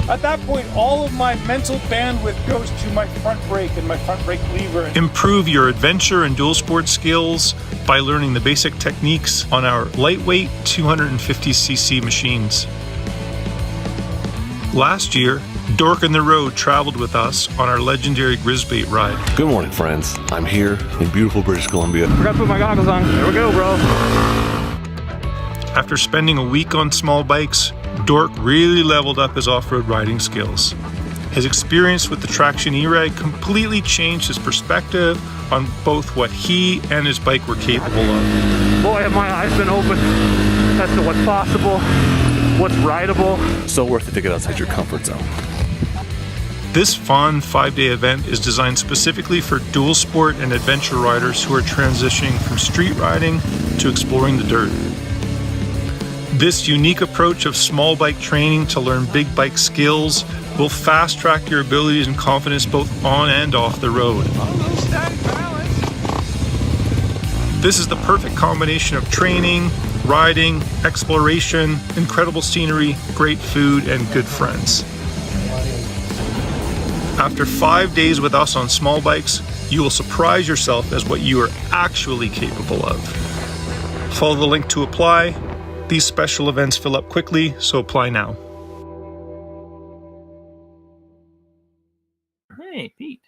At that point, all of my mental bandwidth goes to my front brake and my front brake lever. Improve your adventure and dual sport skills by learning the basic techniques on our lightweight 250cc machines. Last year, Dork and the Road traveled with us on our legendary Grisbait ride. Good morning, friends. I'm here in beautiful British Columbia. Forgot to put my goggles on. There we go, bro. After spending a week on small bikes, Dork really leveled up his off-road riding skills. His experience with the Traction eRag completely changed his perspective on both what he and his bike were capable of. Boy, have my eyes been open as to what's possible, what's rideable. So worth it to get outside your comfort zone. This fun 5-day event is designed specifically for dual sport and adventure riders who are transitioning from street riding to exploring the dirt. This unique approach of small bike training to learn big bike skills will fast track your abilities and confidence both on and off the road. This is the perfect combination of training, riding, exploration, incredible scenery, great food, and good friends. After 5 days with us on small bikes, you will surprise yourself as what you are actually capable of. Follow the link to apply. These special events fill up quickly, so apply now. Hey, Pete.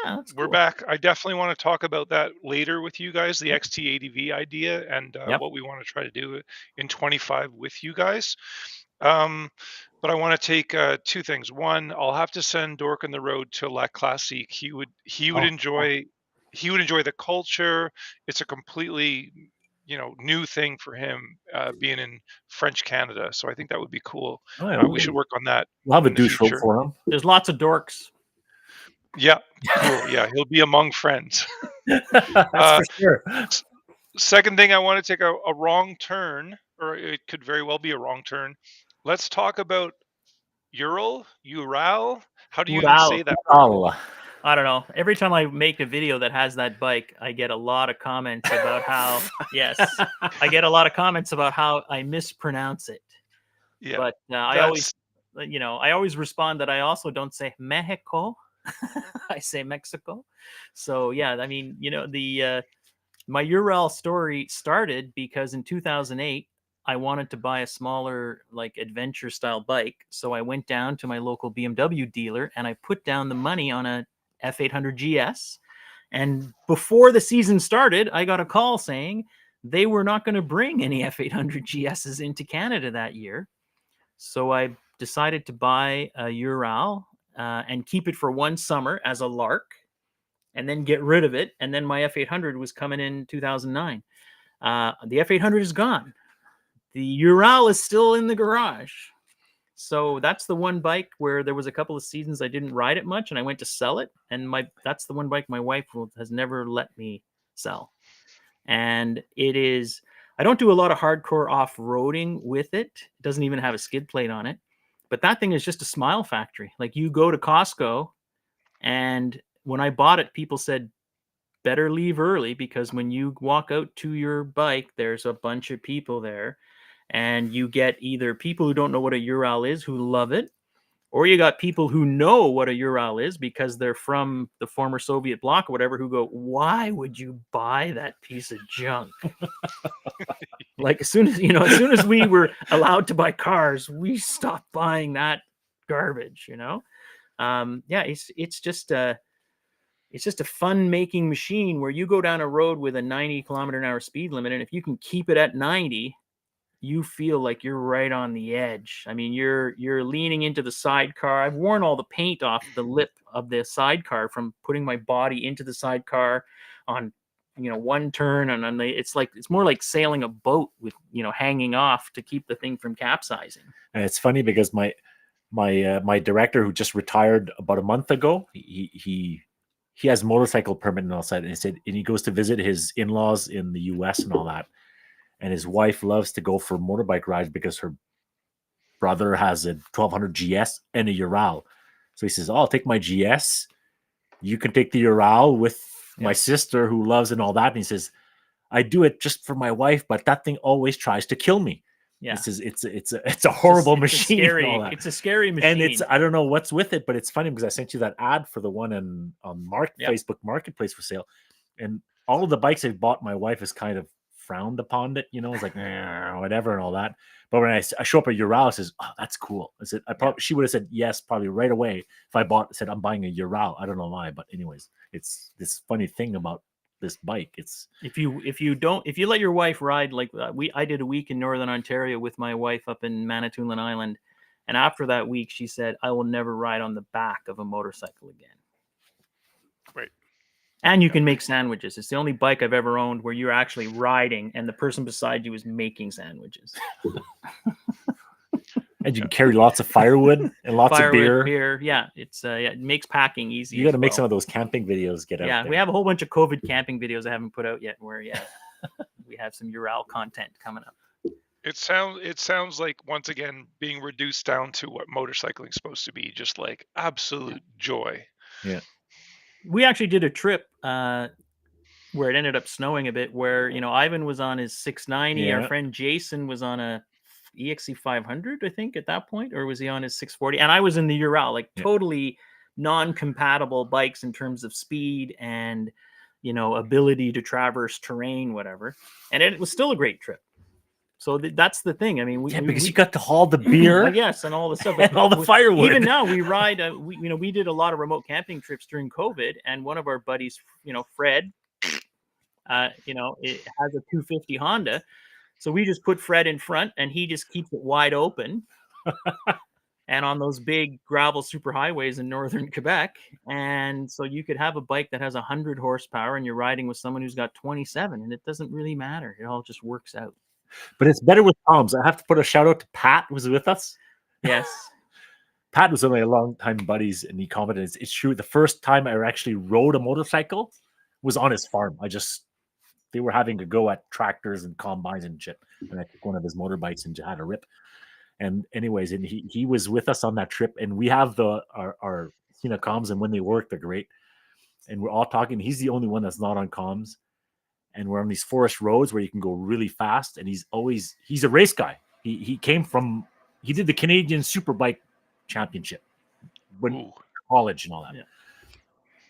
That's We're cool. back. I definitely want to talk about that later with you guys, the XT80V idea and what we want to try to do in 25 with you guys. But I want to take two things. One, I'll have to send Dork on the Road to La Classique. He would enjoy the culture. It's a completely new thing for him being in French Canada. So I think that would be cool. We should work on that. We'll have a douche rope for him. There's lots of dorks. Yeah, cool. Yeah, he'll be among friends. That's for sure. Second thing, I want to take a wrong turn, or it could very well be a wrong turn. Let's talk about Ural. How do you even say that? Ural. I don't know. Every time I make a video that has that bike, I get a lot of comments about how, yes, I get a lot of comments about how I mispronounce it. Yeah. But I always respond that I also don't say Mexico. I say Mexico. So yeah, I mean, my Ural story started because in 2008, I wanted to buy a smaller, like, adventure style bike. So I went down to my local BMW dealer and I put down the money on a F800 GS. And before the season started, I got a call saying they were not going to bring any F800 GSs into Canada that year. So I decided to buy a Ural and keep it for one summer as a lark and then get rid of it. And then my F800 was coming in 2009. The F800 is gone. The Ural is still in the garage. So that's the one bike where there was a couple of seasons I didn't ride it much and I went to sell it. And that's the one bike my wife has never let me sell. And I don't do a lot of hardcore off-roading with it. It doesn't even have a skid plate on it. But that thing is just a smile factory. Like, you go to Costco, and when I bought it, people said, better leave early, because when you walk out to your bike, there's a bunch of people there. And you get either people who don't know what a Ural is, who love it, or you got people who know what a Ural is because they're from the former Soviet bloc or whatever, who go, why would you buy that piece of junk? Like, as soon as we were allowed to buy cars, we stopped buying that garbage, it's just a fun making machine where you go down a road with a 90 kilometer an hour speed limit. And if you can keep it at 90, you feel like you're right on the edge. I mean, you're leaning into the sidecar. I've worn all the paint off the lip of the sidecar from putting my body into the sidecar on, one turn. And it's more like sailing a boat with, hanging off to keep the thing from capsizing. And it's funny because my director, who just retired about a month ago, he has a motorcycle permit and all that. And he goes to visit his in-laws in the US and all that. And his wife loves to go for motorbike rides because her brother has a 1200 GS and a Ural. So he says, I'll take my GS. You can take the Ural with my sister who loves and all that. And he says, I do it just for my wife, but that thing always tries to kill me. Yeah. He says it's a horrible machine. It's a scary machine. And I don't know what's with it, but it's funny because I sent you that ad for the one on Facebook Marketplace for sale. And all of the bikes I bought, my wife has kind of frowned upon it, it's like whatever and all that. But when I show up at Ural, says, "Oh, that's cool." I said, she would have said yes, probably right away if I said I'm buying a Ural. I don't know why, but anyways, it's this funny thing about this bike. It's if you let your wife ride like I did a week in Northern Ontario with my wife up in Manitoulin Island, and after that week, she said, "I will never ride on the back of a motorcycle again." Right. And you can make sandwiches. It's the only bike I've ever owned where you're actually riding and the person beside you is making sandwiches. And you can carry lots of firewood and lots of beer. Yeah, it makes packing easy. You got to make some of those camping videos get out. Yeah, there. we have a whole bunch of COVID camping videos I haven't put out yet where we have some Ural content coming up. It sounds like, once again, being reduced down to what motorcycling is supposed to be, just like absolute joy. Yeah. We actually did a trip where it ended up snowing a bit, where Ivan was on his 690, our friend Jason was on a EXC 500, I think, at that point, or was he on his 640? And I was in the Ural, totally non-compatible bikes in terms of speed and ability to traverse terrain, whatever. And it was still a great trip. So that's the thing. I mean, because you got to haul the beer, yes, and all the stuff, and all the firewood. Even now, we ride. We did a lot of remote camping trips during COVID, and one of our buddies, Fred, it has a 250 Honda, so we just put Fred in front, and he just keeps it wide open, and on those big gravel superhighways in northern Quebec, and so you could have a bike that has 100 horsepower, and you're riding with someone who's got 27, and it doesn't really matter. It all just works out. But it's better with Toms. I have to put a shout out to Pat, who was with us. Yes. Pat was one of my long-time buddies, and he commented, it's true. The first time I actually rode a motorcycle was on his farm. They were having to go at tractors and combines and shit. And I took one of his motorbikes and had a rip. And anyways, and he was with us on that trip. And we have our Cena comms, and when they work, they're great. And we're all talking. He's the only one that's not on comms. And we're on these forest roads where you can go really fast. And he's a race guy. He did the Canadian Superbike Championship when college and all that. Yeah.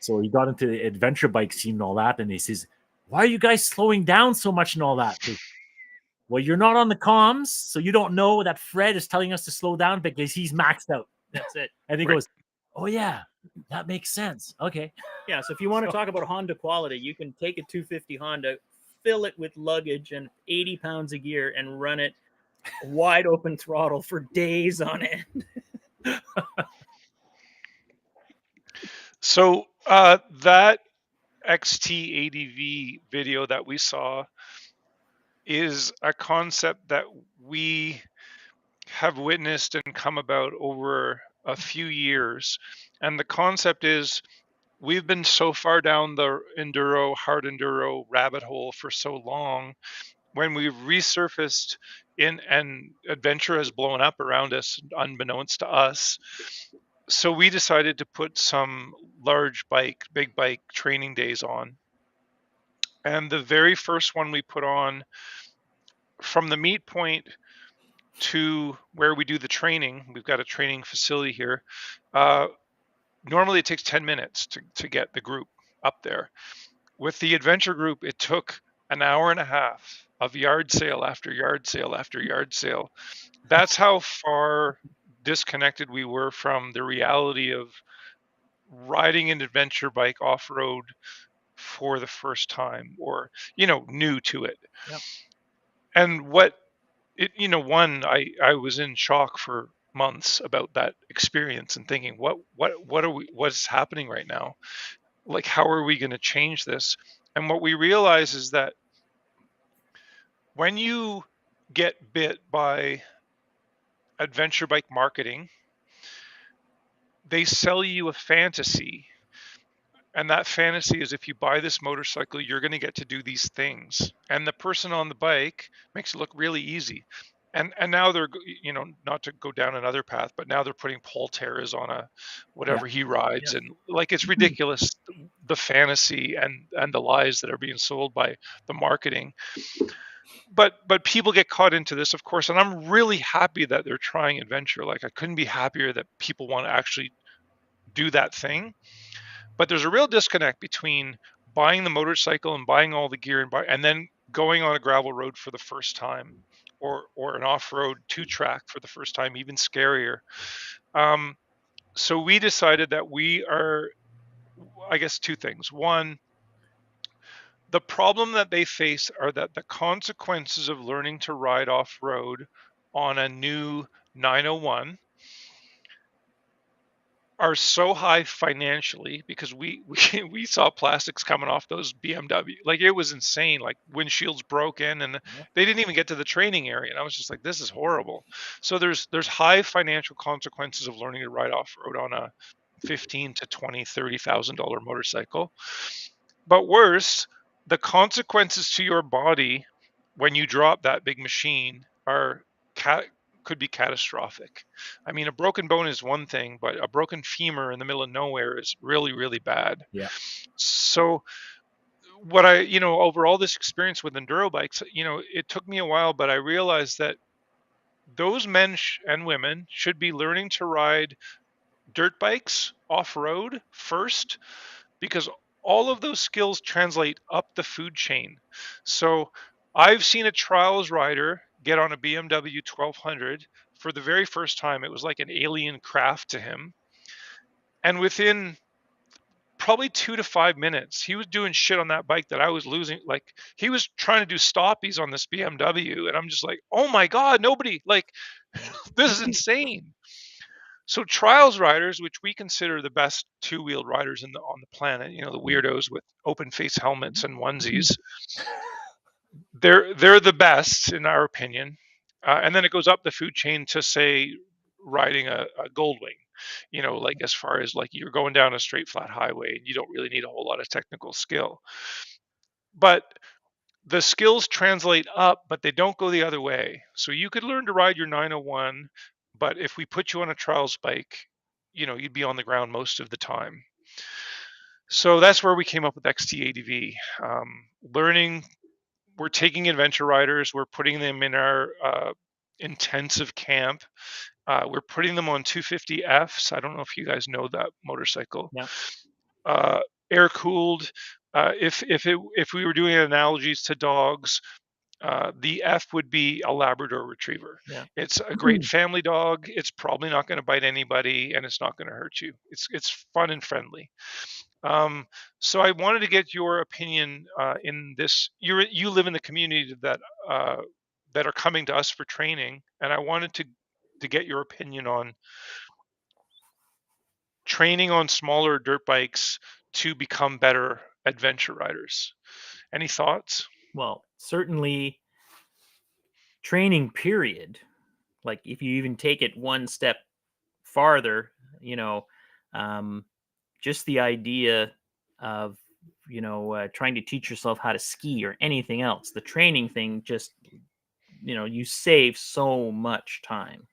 So he got into the adventure bike scene and all that. And he says, "Why are you guys slowing down so much and all that?" Well, you're not on the comms, so you don't know that Fred is telling us to slow down because he's maxed out. That's it. And he goes, "Oh yeah, that makes sense. Okay." Yeah, so if you want to talk about Honda quality, you can take a 250 Honda, fill it with luggage and 80 pounds of gear, and run it wide open throttle for days on end. So that XT ADV video that we saw is a concept that we have witnessed and come about over a few years. And the concept is, we've been so far down the hard enduro rabbit hole for so long. When we've resurfaced and adventure has blown up around us, unbeknownst to us. So we decided to put some big bike training days on. And the very first one we put on, from the meet point to where we do the training, we've got a training facility here. Normally it takes 10 minutes to get the group up there. With the adventure group, it took an hour and a half of yard sale after yard sale after yard sale. That's how far disconnected we were from the reality of riding an adventure bike off-road for the first time, or new to it. Yep. And I was in shock for months about that experience and thinking, what's happening right now? Like, how are we going to change this? And what we realize is that when you get bit by adventure bike marketing, they sell you a fantasy. And that fantasy is, if you buy this motorcycle, you're going to get to do these things. And the person on the bike makes it look really easy. and now they're not to go down another path, but now they're putting Paul Terras on a whatever he rides, and like it's ridiculous the fantasy and the lies that are being sold by the marketing. But people get caught into this, of course, and I'm really happy that they're trying adventure. Like, I couldn't be happier that people want to actually do that thing. But there's a real disconnect between buying the motorcycle and buying all the gear and then going on a gravel road for the first time, or an off-road 2-track for the first time, even scarier. So we decided that we are, I guess, two things. One, the problem that they face are that the consequences of learning to ride off-road on a new 901 are so high financially, because we saw plastics coming off those BMW. Like, it was insane. Like, windshields broken, and they didn't even get to the training area. And I was just like, this is horrible. So there's high financial consequences of learning to ride off-road on a $15,000 to $20,000, $30,000 motorcycle. But worse, the consequences to your body when you drop that big machine could be catastrophic. I mean, a broken bone is one thing, but a broken femur in the middle of nowhere is really, really bad. Yeah. So what over all this experience with enduro bikes, it took me a while, but I realized that those men and women should be learning to ride dirt bikes off-road first, because all of those skills translate up the food chain. So I've seen a trials rider get on a BMW 1200 for the very first time. It was like an alien craft to him. And within probably 2 to 5 minutes, he was doing shit on that bike that I was losing. Like, he was trying to do stoppies on this BMW. And I'm just like, oh my God, nobody, like, this is insane. So trials riders, which we consider the best two-wheeled riders on the planet, the weirdos with open face helmets and onesies, they're the best in our opinion. And then it goes up the food chain to, say, riding a Goldwing, like, as far as, like, you're going down a straight flat highway and you don't really need a whole lot of technical skill. But the skills translate up, but they don't go the other way. So you could learn to ride your 901, but if we put you on a trials bike, you'd be on the ground most of the time. So that's where we came up with XT-ADV. We're taking adventure riders, we're putting them in our intensive camp. We're putting them on 250Fs. I don't know if you guys know that motorcycle. Yeah. Air cooled. If we were doing analogies to dogs, the F would be a Labrador Retriever. Yeah. It's a great family dog. It's probably not going to bite anybody, and it's not going to hurt you. It's fun and friendly. So I wanted to get your opinion in this. You live in the community that are coming to us for training, and I wanted to get your opinion on training on smaller dirt bikes to become better adventure riders. Any thoughts? Well, certainly training period. Like, if you even take it one step farther, just the idea of, trying to teach yourself how to ski or anything else, the training thing, just, you save so much time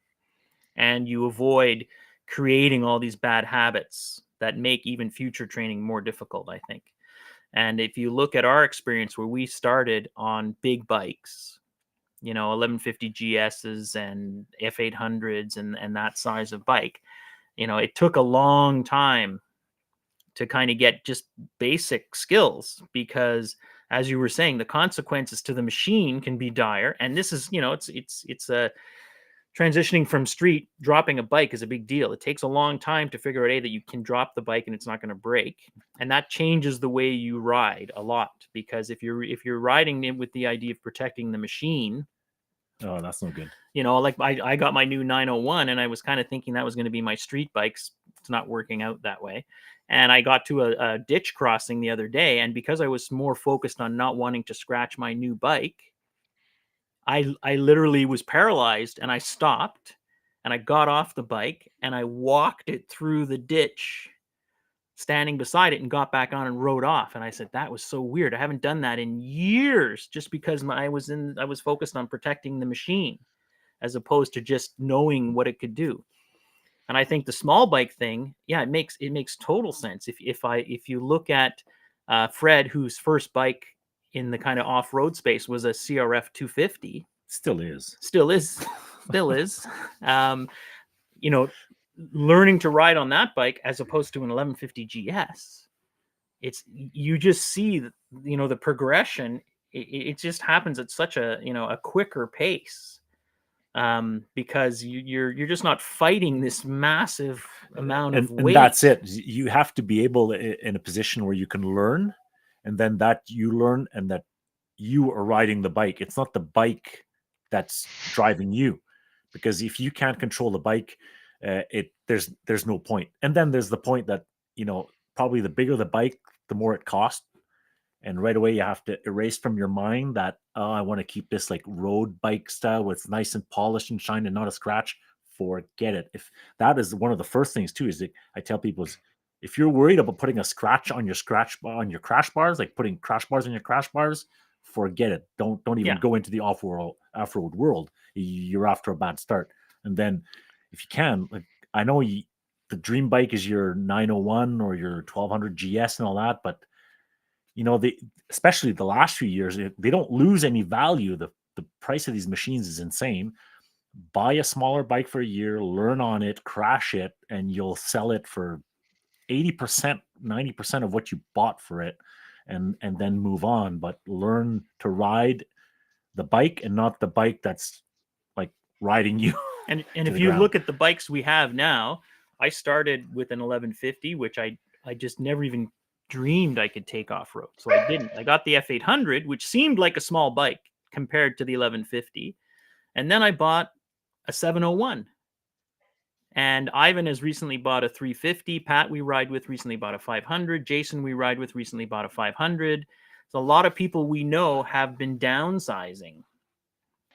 and you avoid creating all these bad habits that make even future training more difficult, I think. And if you look at our experience, where we started on big bikes, 1150 GSs and F800s and that size of bike, it took a long time to kind of get just basic skills, because, as you were saying, the consequences to the machine can be dire. And this is, it's a transitioning from street, dropping a bike is a big deal. It takes a long time to figure out that you can drop the bike and it's not going to break, and that changes the way you ride a lot. Because if you're riding in with the idea of protecting the machine, oh, that's no good. Like, I got my new 901, and I was kind of thinking that was going to be my street bikes. It's not working out that way. And I got to a ditch crossing the other day, and because I was more focused on not wanting to scratch my new bike, I literally was paralyzed, and I stopped, and I got off the bike, and I walked it through the ditch, standing beside it, and got back on and rode off. And I said, that was so weird. I haven't done that in years, just because I was focused on protecting the machine. as opposed to just knowing what it could do. And I think the small bike thing, yeah, it makes total sense. If you look at Fred, whose first bike in the kind of off-road space was a CRF 250, Still is. still is. You know, learning to ride on that bike as opposed to an 1150 GS, you just see the progression. It just happens at such a quicker pace, because you're just not fighting this massive amount of weight. And that's it. You have to be able in a position where you can learn, and then that you learn and that you are riding the bike. It's not the bike that's driving you, because if you can't control the bike, there's no point. And then there's the point that probably the bigger the bike, the more it costs. And right away you have to erase from your mind that, oh, I want to keep this like road bike style where it's nice and polished and shiny and not a scratch. Forget it. If that is one of the first things too, is that I tell people is, if you're worried about putting a scratch on your crash bars, like putting crash bars on your crash bars, forget it. Don't even go into the off-road world. You're after a bad start. And then if you can, like, I know the dream bike is your 901 or your 1200 GS and all that, but especially the last few years, they don't lose any value. The price of these machines is insane. Buy a smaller bike for a year, learn on it, crash it, and you'll sell it for 80%, 90% of what you bought for it, and then move on. But learn to ride the bike and not the bike that's like riding you. And if you look at the bikes we have now, I started with an 1150, which I just never even dreamed I could take off road. So I didn't. I got the F800, which seemed like a small bike compared to the 1150. And then I bought a 701. And Ivan has recently bought a 350. Pat, we ride with, recently bought a 500. Jason, we ride with, recently bought a 500. So a lot of people we know have been downsizing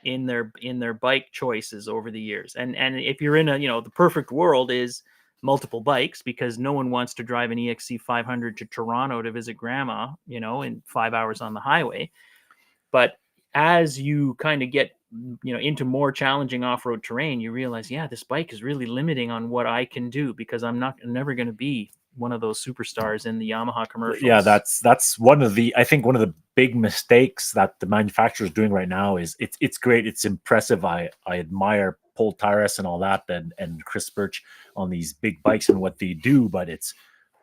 in their bike choices over the years. And if you're in the perfect world is multiple bikes, because no one wants to drive an EXC 500 to Toronto to visit grandma, in 5 hours on the highway. But as you kind of get, into more challenging off-road terrain, you realize, this bike is really limiting on what I can do, because I'm never going to be one of those superstars in the Yamaha commercials. Yeah, that's I think one of the big mistakes that the manufacturer is doing right now is it's great. It's impressive. I admire Paul Tyrus and all that, and Chris Birch on these big bikes and what they do, but it's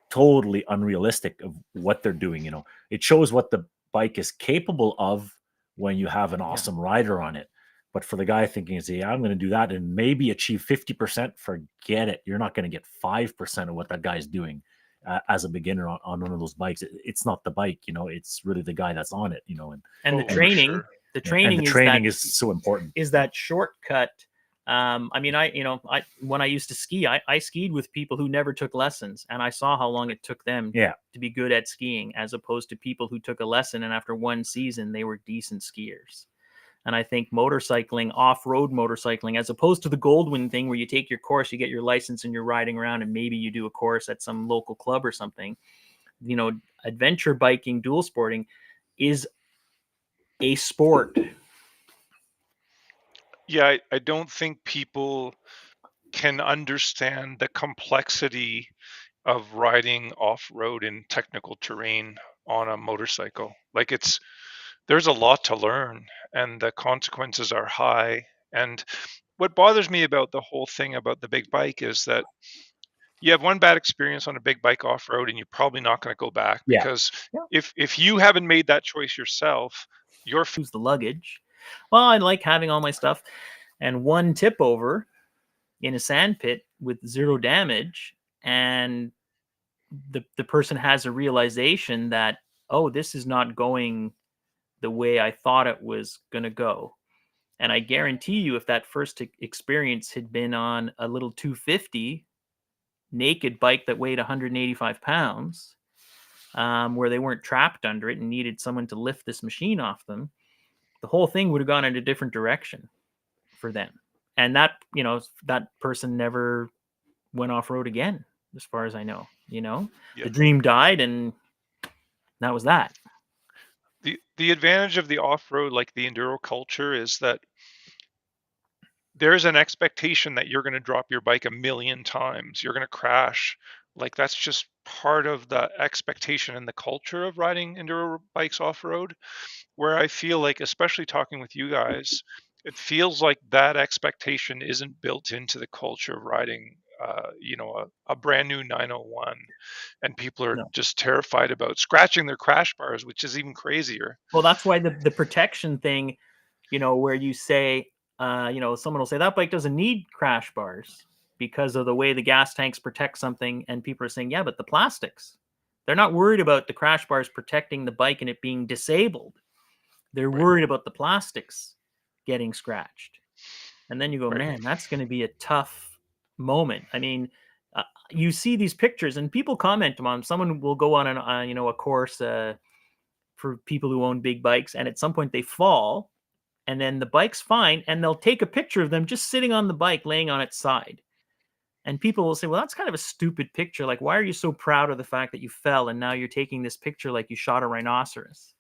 totally unrealistic of what they're doing. It shows what the bike is capable of when you have an awesome rider on it. But for the guy thinking, I'm going to do that and maybe achieve 50%, forget it. You're not going to get 5% of what that guy's doing as a beginner on one of those bikes. It's not the bike, it's really the guy that's on it, and the training, sure. The training is so important. Is that shortcut? I when I used to ski, I skied with people who never took lessons, and I saw how long it took them to be good at skiing, as opposed to people who took a lesson and after one season they were decent skiers. And I think motorcycling, off-road motorcycling, as opposed to the Goldwyn thing where you take your course, you get your license and you're riding around and maybe you do a course at some local club or something, adventure biking, dual sporting is a sport. Yeah, I don't think people can understand the complexity of riding off-road in technical terrain on a motorcycle. Like there's a lot to learn, and the consequences are high. And what bothers me about the whole thing about the big bike is that you have one bad experience on a big bike off-road and you're probably not going to go back, because if you haven't made that choice yourself, you're who's the luggage. Well, I like having all my stuff, and one tip over in a sand pit with 0 damage, and the person has a realization that, oh, this is not going the way I thought it was going to go. And I guarantee you, if that first experience had been on a little 250 naked bike that weighed 185 pounds, where they weren't trapped under it and needed someone to lift this machine off them, the whole thing would have gone in a different direction for them. And that person never went off-road again, as far as I know. The dream died, and that was that. The advantage of the off-road, like the enduro culture, is that there's an expectation that you're going to drop your bike a million times. You're going to crash. Like that's just part of the expectation and the culture of riding enduro bikes off road. Where I feel like, especially talking with you guys, it feels like that expectation isn't built into the culture of riding. A brand new 901, and people are just terrified about scratching their crash bars, which is even crazier. Well, that's why the protection thing, where you say, someone will say that bike doesn't need crash bars because of the way the gas tanks protect something, and people are saying, yeah, but the plastics, they're not worried about the crash bars protecting the bike and it being disabled. They're worried about the plastics getting scratched. And then you go, man, that's going to be a tough moment. I mean, you see these pictures and people comment on them. Someone will go on a course for people who own big bikes, and at some point they fall, and then the bike's fine, and they'll take a picture of them just sitting on the bike, laying on its side. And people will say, well, that's kind of a stupid picture. Like, why are you so proud of the fact that you fell, and now you're taking this picture like you shot a rhinoceros?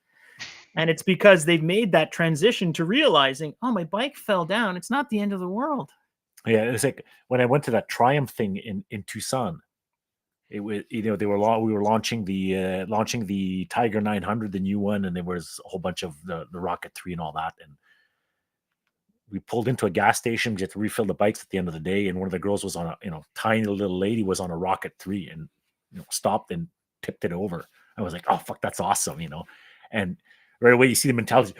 And it's because they've made that transition to realizing, oh, my bike fell down. It's not the end of the world. Yeah, it's like when I went to that Triumph thing in Tucson. It was, we were launching the Tiger 900, the new one, and there was a whole bunch of the Rocket 3 and all that. And we pulled into a gas station to refill the bikes at the end of the day. And one of the girls was on a, tiny little lady was on a Rocket 3 and, stopped and tipped it over. I was like, oh, fuck, that's awesome, And right away, you see the mentality.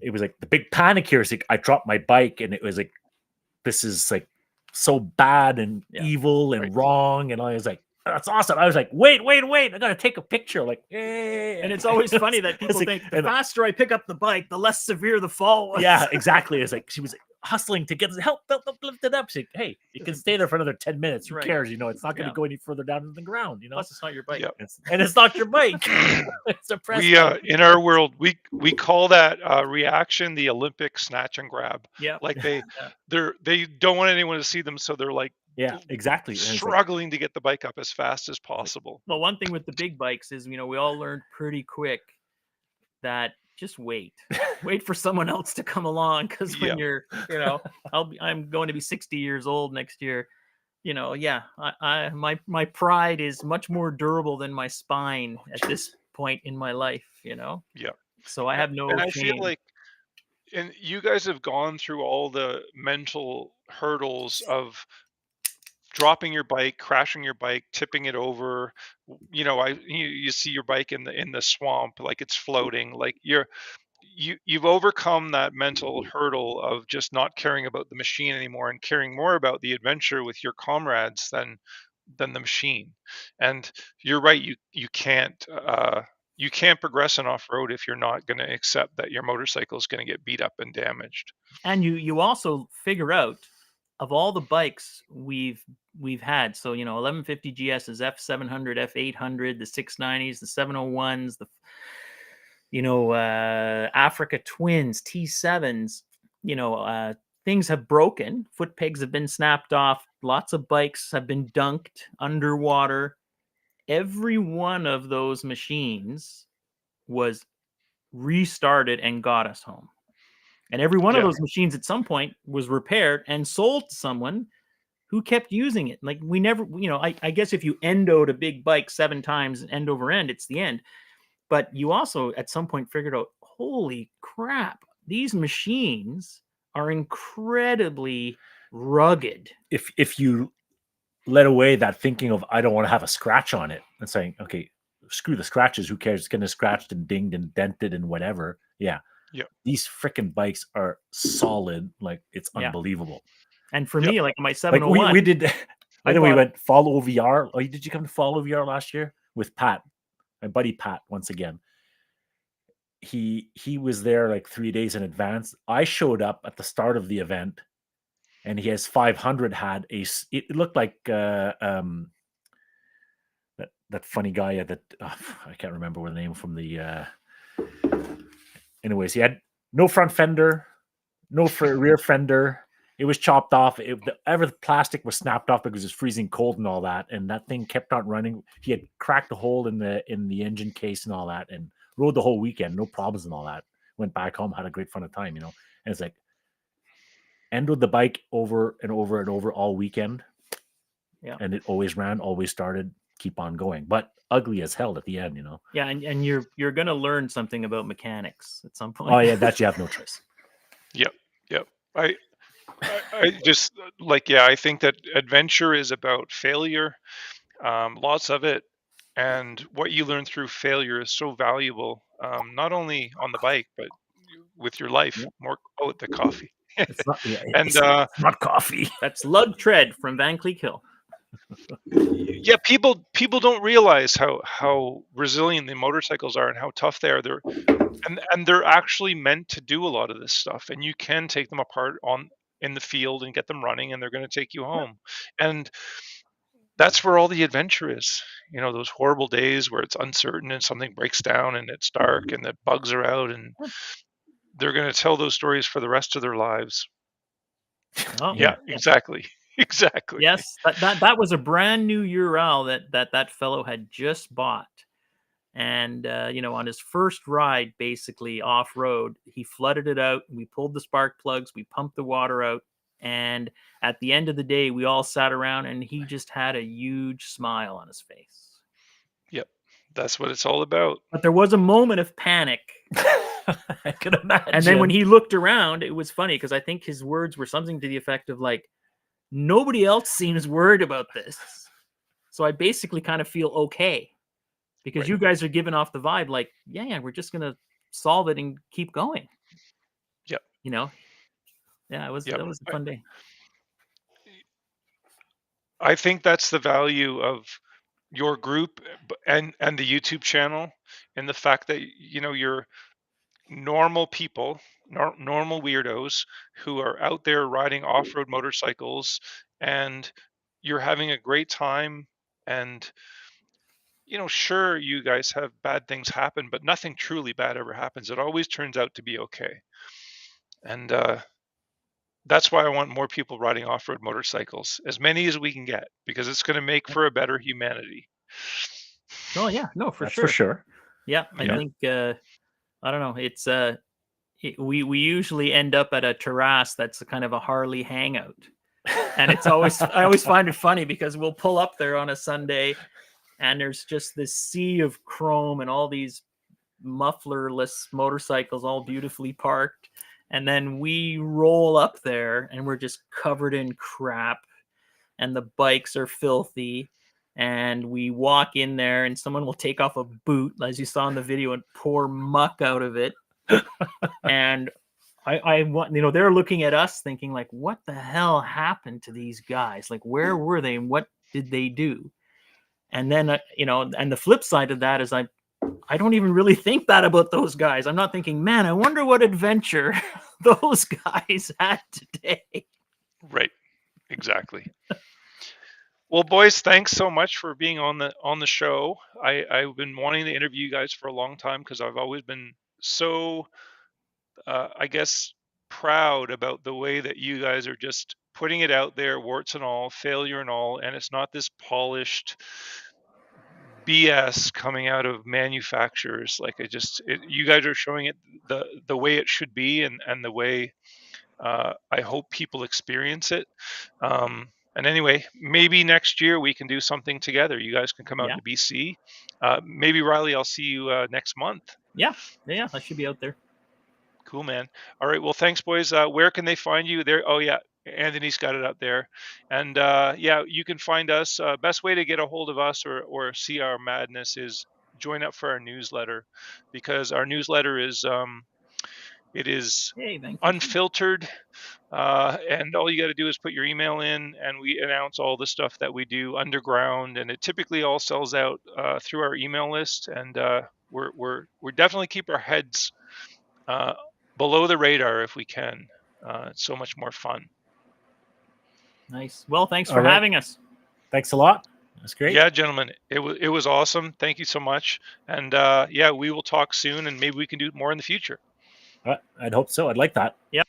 It was like the big panic here is like, I dropped my bike, and it was like, this is like so bad and evil and wrong. And I was like, that's awesome. I was like, wait, I gotta take a picture. Like, hey. And it's always funny that people think the faster I pick up the bike, the less severe the fall was. Yeah, exactly. It's like she was hustling to get help lift it up. She's like, hey, you can stay there for another 10 minutes. Who cares? It's not going to go any further down to the ground. Plus, it's not your bike. And it's not your bike. It's a press. In our world, we call that reaction the Olympic snatch and grab. Yeah, like they don't want anyone to see them, so they're like, yeah, exactly, struggling to get the bike up as fast as possible. Well, one thing with the big bikes is, we all learned pretty quick that just wait for someone else to come along, because when you're, I'm going to be 60 years old next year. My pride is much more durable than my spine at this point in my life. Yeah. So I have no. And I feel like, and you guys have gone through all the mental hurdles of dropping your bike, crashing your bike, tipping it over. You see your bike in the swamp, like it's floating. Like you've overcome that mental hurdle of just not caring about the machine anymore and caring more about the adventure with your comrades than the machine. And you're right. You can't progress in off-road if you're not going to accept that your motorcycle is going to get beat up and damaged. And you also figure out, of all the bikes we've had, so 1150 GS's, F700, F800, the 690s, the 701s, the Africa Twins, T7s, things have broken, foot pegs have been snapped off, lots of bikes have been dunked underwater. Every one of those machines was restarted and got us home. And every one of those machines at some point was repaired and sold to someone who kept using it. Like, we never, I guess if you endoed a big bike 7 times end over end, it's the end. But you also at some point figured out, holy crap, these machines are incredibly rugged. If you let away that thinking of, I don't want to have a scratch on it, and saying, okay, screw the scratches, who cares? It's going to scratched and dinged and dented and whatever. Yeah. Yeah, these freaking bikes are solid. Like, it's unbelievable. And for me, like my 701, like we did. I know we went follow VR. Oh, did you come to follow VR last year with Pat, my buddy Pat? Once again, he was there like 3 days in advance. I showed up at the start of the event, and he has 500 had a. It looked like that funny guy that I can't remember what the name from the. Anyways, he had no front fender, no rear fender. It was chopped off. The plastic was snapped off because it was freezing cold and all that. And that thing kept on running. He had cracked a hole in the engine case and all that, and rode the whole weekend, no problems and all that. Went back home, had a great fun of time, And it's like, end with the bike over and over and over all weekend. Yeah. And it always ran, always started, keep on going. But ugly as hell at the end, you know. Yeah, and you're gonna learn something about mechanics at some point. Oh yeah, that you have no choice. Yep. I just I think that adventure is about failure, lots of it, and what you learn through failure is so valuable, not only on the bike but with your life. More the coffee. It's not, and it's not coffee. That's Lug Tread from Van Cleek Hill. Yeah, people don't realize how resilient the motorcycles are and how tough they are. They're actually meant to do a lot of this stuff, and you can take them apart in the field and get them running, and they're going to take you home. And that's where all the adventure is. You know, those horrible days where it's uncertain and something breaks down and it's dark and the bugs are out, and they're going to tell those stories for the rest of their lives. Oh, yeah, exactly. Exactly. Yes, that was a brand new Ural that fellow had just bought. And, on his first ride, basically off-road, he flooded it out. We pulled the spark plugs. We pumped the water out. And at the end of the day, we all sat around and he just had a huge smile on his face. Yep. That's what it's all about. But there was a moment of panic. I could imagine. And then when he looked around, it was funny because I think his words were something to the effect of like, nobody else seems worried about this. So I basically kind of feel okay. Because you guys are giving off the vibe like, yeah, we're just gonna solve it and keep going. Yep. Yeah, that was a fun day. I think that's the value of your group and the YouTube channel, and the fact that you're normal people, normal weirdos who are out there riding off-road motorcycles, and you're having a great time. And sure, you guys have bad things happen, but nothing truly bad ever happens. It always turns out to be okay. And that's why I want more people riding off-road motorcycles, as many as we can get, because it's going to make for a better humanity. Oh yeah, no, for That's sure. for sure. Yeah, I think I don't know. It's we usually end up at a terrace that's a kind of a Harley hangout, and it's always I always find it funny because we'll pull up there on a Sunday. And there's just this sea of chrome and all these mufflerless motorcycles all beautifully parked. And then we roll up there and we're just covered in crap. And the bikes are filthy. And we walk in there and someone will take off a boot, as you saw in the video, and pour muck out of it. And I want, they're looking at us thinking like, what the hell happened to these guys? Like, where were they and what did they do? And then, and the flip side of that is I don't even really think that about those guys. I'm not thinking, man, I wonder what adventure those guys had today. Right. Exactly. Well, boys, thanks so much for being on the show. I've been wanting to interview you guys for a long time because I've always been so, I guess, proud about the way that you guys are just putting it out there, warts and all, failure and all, and it's not this polished BS coming out of manufacturers. Like you guys are showing it the way it should be, and the way I hope people experience it. And anyway, maybe next year we can do something together. You guys can come out to BC. Maybe Riley, I'll see you next month. Yeah, I should be out there. Cool, man. All right. Well, thanks, boys. Where can they find you? There. Oh, yeah. Anthony's got it up there. And you can find us. Best way to get a hold of us or see our madness is join up for our newsletter, because our newsletter is unfiltered. And all you got to do is put your email in, and we announce all the stuff that we do underground, and it typically all sells out through our email list. And we're definitely keep our heads below the radar if we can. It's so much more fun. Nice. Well, thanks for having us. Thanks a lot. That's great. Yeah, gentlemen, it was awesome. Thank you so much. And we will talk soon, and maybe we can do more in the future. I'd hope so. I'd like that. Yep.